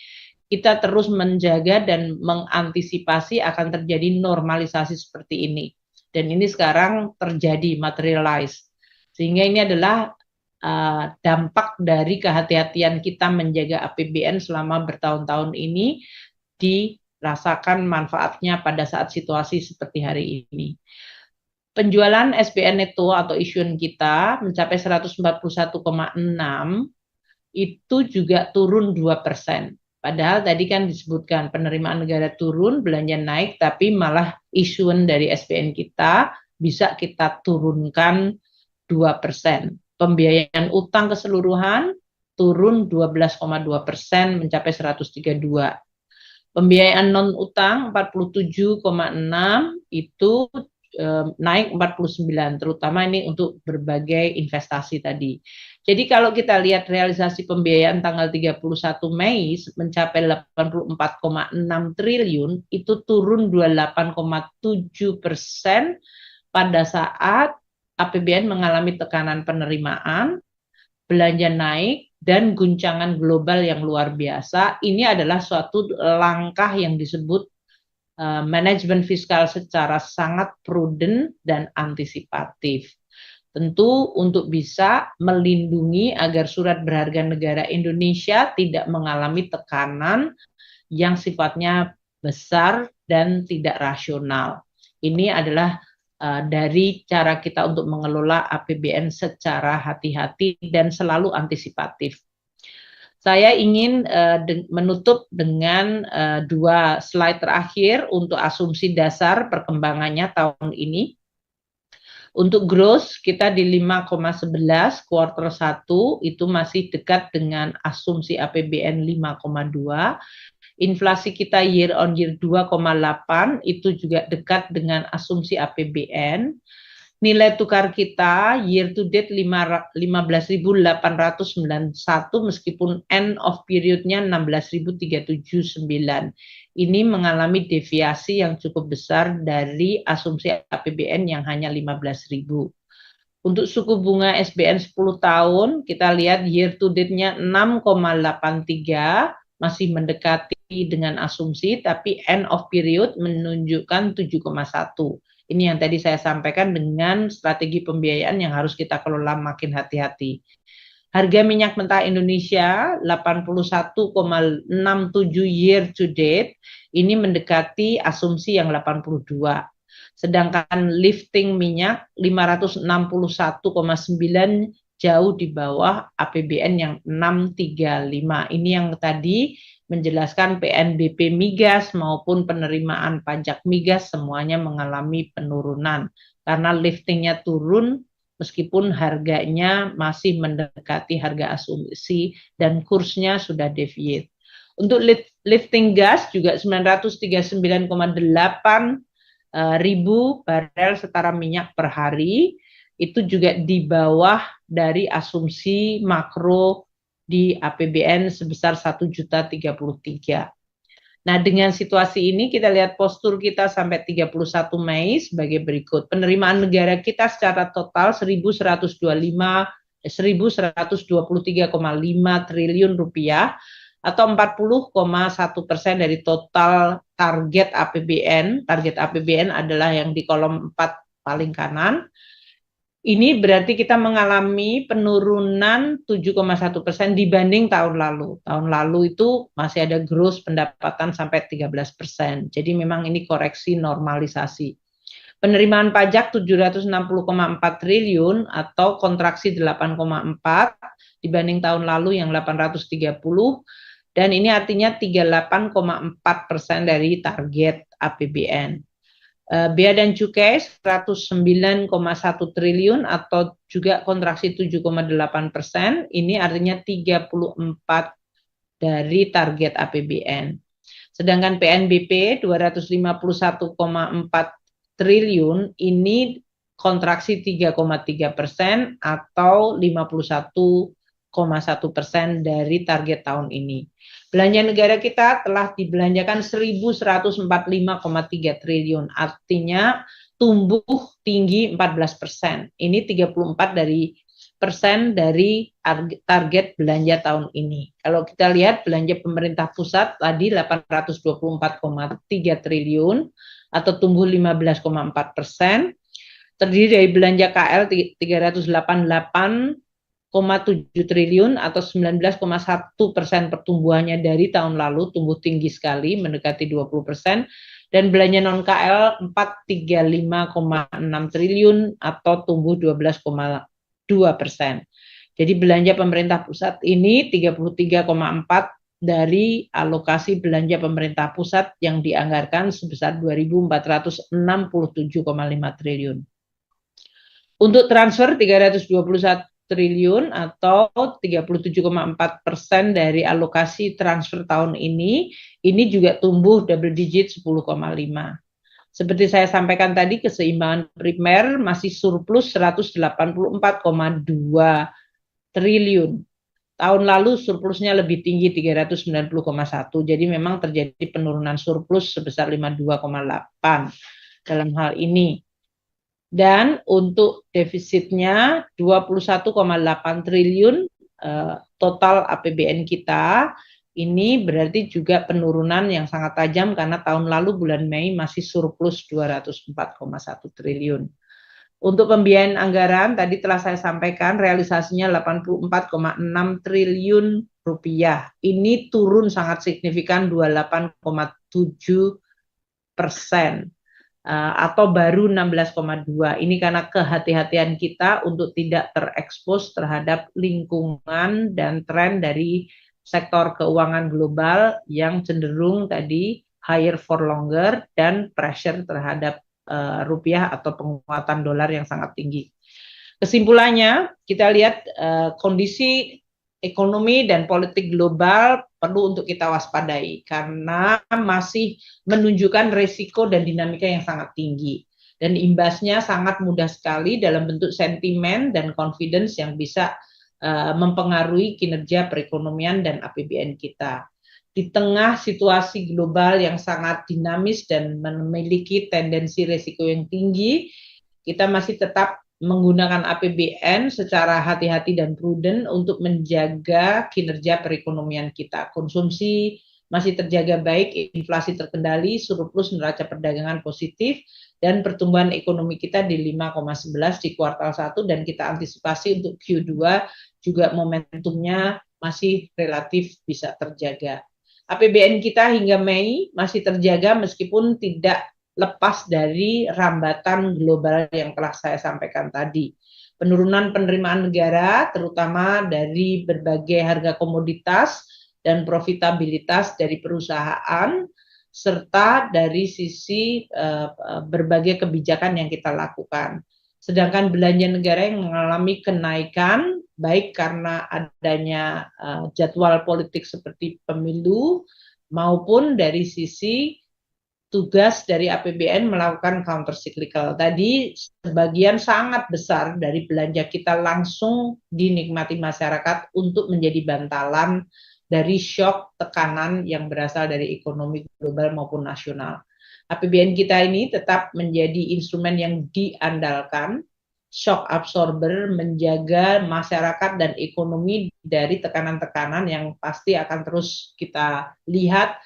kita terus menjaga dan mengantisipasi akan terjadi normalisasi seperti ini. Dan ini sekarang terjadi materialize. Sehingga ini adalah dampak dari kehati-hatian kita menjaga APBN selama bertahun-tahun ini dirasakan manfaatnya pada saat situasi seperti hari ini. Penjualan SBN neto atau issuan kita mencapai 141,6 itu juga turun 2%. Padahal tadi kan disebutkan penerimaan negara turun, belanja naik, tapi malah issuan dari SBN kita bisa kita turunkan 2%. Pembiayaan utang keseluruhan turun 12,2% mencapai 132. Pembiayaan non utang 47,6 itu naik 49, terutama ini untuk berbagai investasi tadi. Jadi kalau kita lihat realisasi pembiayaan tanggal 31 Mei mencapai 84,6 triliun, itu turun 28,7% pada saat APBN mengalami tekanan penerimaan, belanja naik, dan guncangan global yang luar biasa. Ini adalah suatu langkah yang disebut manajemen fiskal secara sangat prudent dan antisipatif. Tentu untuk bisa melindungi agar surat berharga negara Indonesia tidak mengalami tekanan yang sifatnya besar dan tidak rasional. Ini adalah dari cara kita untuk mengelola APBN secara hati-hati dan selalu antisipatif. Saya ingin menutup dengan dua slide terakhir untuk asumsi dasar perkembangannya tahun ini. Untuk growth kita di 5,11 kuartal 1 itu masih dekat dengan asumsi APBN 5,2. Inflasi kita year on year 2,8 itu juga dekat dengan asumsi APBN. Nilai tukar kita year to date 15.891 meskipun end of periodnya 16.379. Ini mengalami deviasi yang cukup besar dari asumsi APBN yang hanya 15.000. Untuk suku bunga SBN 10 tahun kita lihat year to date-nya 6,83, masih mendekati dengan asumsi, tapi end of period menunjukkan 7,1. Ini yang tadi saya sampaikan dengan strategi pembiayaan yang harus kita kelola makin hati-hati. Harga minyak mentah Indonesia 81,67 year to date, ini mendekati asumsi yang 82. Sedangkan lifting minyak 561,9 jauh di bawah APBN yang 635. Ini yang tadi menjelaskan PNBP migas maupun penerimaan pajak migas semuanya mengalami penurunan karena liftingnya turun meskipun harganya masih mendekati harga asumsi dan kursnya sudah deviate. Untuk lifting gas juga 939,8 ribu barel setara minyak per hari, itu juga di bawah dari asumsi makro di APBN sebesar 1.033. Nah, dengan situasi ini kita lihat postur kita sampai 31 Mei sebagai berikut. Penerimaan negara kita secara total 1.123,5 triliun rupiah atau 40,1% dari total target APBN. Target APBN adalah yang di kolom 4 paling kanan. Ini berarti kita mengalami penurunan 7,1% dibanding tahun lalu. Tahun lalu itu masih ada growth pendapatan sampai 13%. Jadi memang ini koreksi normalisasi. Penerimaan pajak 760,4 triliun atau kontraksi 8,4 dibanding tahun lalu yang 830. Dan ini artinya 38,4% dari target APBN. Bea dan cukai 109,1 triliun atau juga kontraksi 7,8%, ini artinya 34 dari target APBN. Sedangkan PNBP 251,4 triliun ini kontraksi 3,3% atau 51,1% dari target tahun ini. Belanja negara kita telah dibelanjakan 1.145,3 triliun, artinya tumbuh tinggi 14%. Ini 34% dari target belanja tahun ini. Kalau kita lihat belanja pemerintah pusat tadi 824,3 triliun atau tumbuh 15,4%, terdiri dari belanja KL 388,7 triliun atau 19,1% pertumbuhannya dari tahun lalu, tumbuh tinggi sekali mendekati 20%, dan belanja non KL 435,6 triliun atau tumbuh 12,2%. Jadi belanja pemerintah pusat ini 33,4 dari alokasi belanja pemerintah pusat yang dianggarkan sebesar 2.467,5 triliun. Untuk transfer 321 triliun atau 37,4% dari alokasi transfer tahun ini juga tumbuh double digit 10,5. Seperti saya sampaikan tadi, keseimbangan primer masih surplus 184,2 triliun. Tahun lalu surplusnya lebih tinggi 390,1. Jadi memang terjadi penurunan surplus sebesar 52,8 dalam hal ini. Dan untuk defisitnya 21,8 triliun total APBN kita. Ini berarti juga penurunan yang sangat tajam karena tahun lalu bulan Mei masih surplus 204,1 triliun. Untuk pembiayaan anggaran tadi telah saya sampaikan realisasinya 84,6 triliun rupiah. Ini turun sangat signifikan 28,7%. Atau baru 16,2. Ini karena kehati-hatian kita untuk tidak terekspos terhadap lingkungan dan tren dari sektor keuangan global yang cenderung tadi higher for longer dan pressure terhadap rupiah atau penguatan dolar yang sangat tinggi. Kesimpulannya, kita lihat kondisi ekonomi dan politik global perlu untuk kita waspadai karena masih menunjukkan resiko dan dinamika yang sangat tinggi. Dan imbasnya sangat mudah sekali dalam bentuk sentimen dan confidence yang bisa mempengaruhi kinerja perekonomian dan APBN kita. Di tengah situasi global yang sangat dinamis dan memiliki tendensi resiko yang tinggi, kita masih tetap menggunakan APBN secara hati-hati dan prudent untuk menjaga kinerja perekonomian kita. Konsumsi masih terjaga baik, inflasi terkendali, surplus neraca perdagangan positif, dan pertumbuhan ekonomi kita di 5,11 di kuartal 1, dan kita antisipasi untuk Q2 juga momentumnya masih relatif bisa terjaga. APBN kita hingga Mei masih terjaga meskipun tidak lepas dari rambatan global yang telah saya sampaikan tadi. Penurunan penerimaan negara, terutama dari berbagai harga komoditas dan profitabilitas dari perusahaan, serta dari sisi berbagai kebijakan yang kita lakukan. Sedangkan belanja negara yang mengalami kenaikan, baik karena adanya jadwal politik seperti pemilu, maupun dari sisi tugas dari APBN melakukan counter cyclical. Tadi sebagian sangat besar dari belanja kita langsung dinikmati masyarakat untuk menjadi bantalan dari shock tekanan yang berasal dari ekonomi global maupun nasional. APBN kita ini tetap menjadi instrumen yang diandalkan, shock absorber, menjaga masyarakat dan ekonomi dari tekanan-tekanan yang pasti akan terus kita lihat.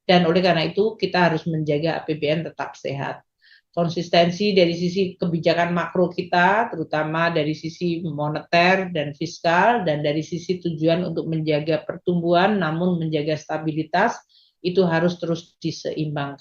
Dan oleh karena itu kita harus menjaga APBN tetap sehat. Konsistensi dari sisi kebijakan makro kita, terutama dari sisi moneter dan fiskal, dan dari sisi tujuan untuk menjaga pertumbuhan namun menjaga stabilitas, itu harus terus diseimbangkan.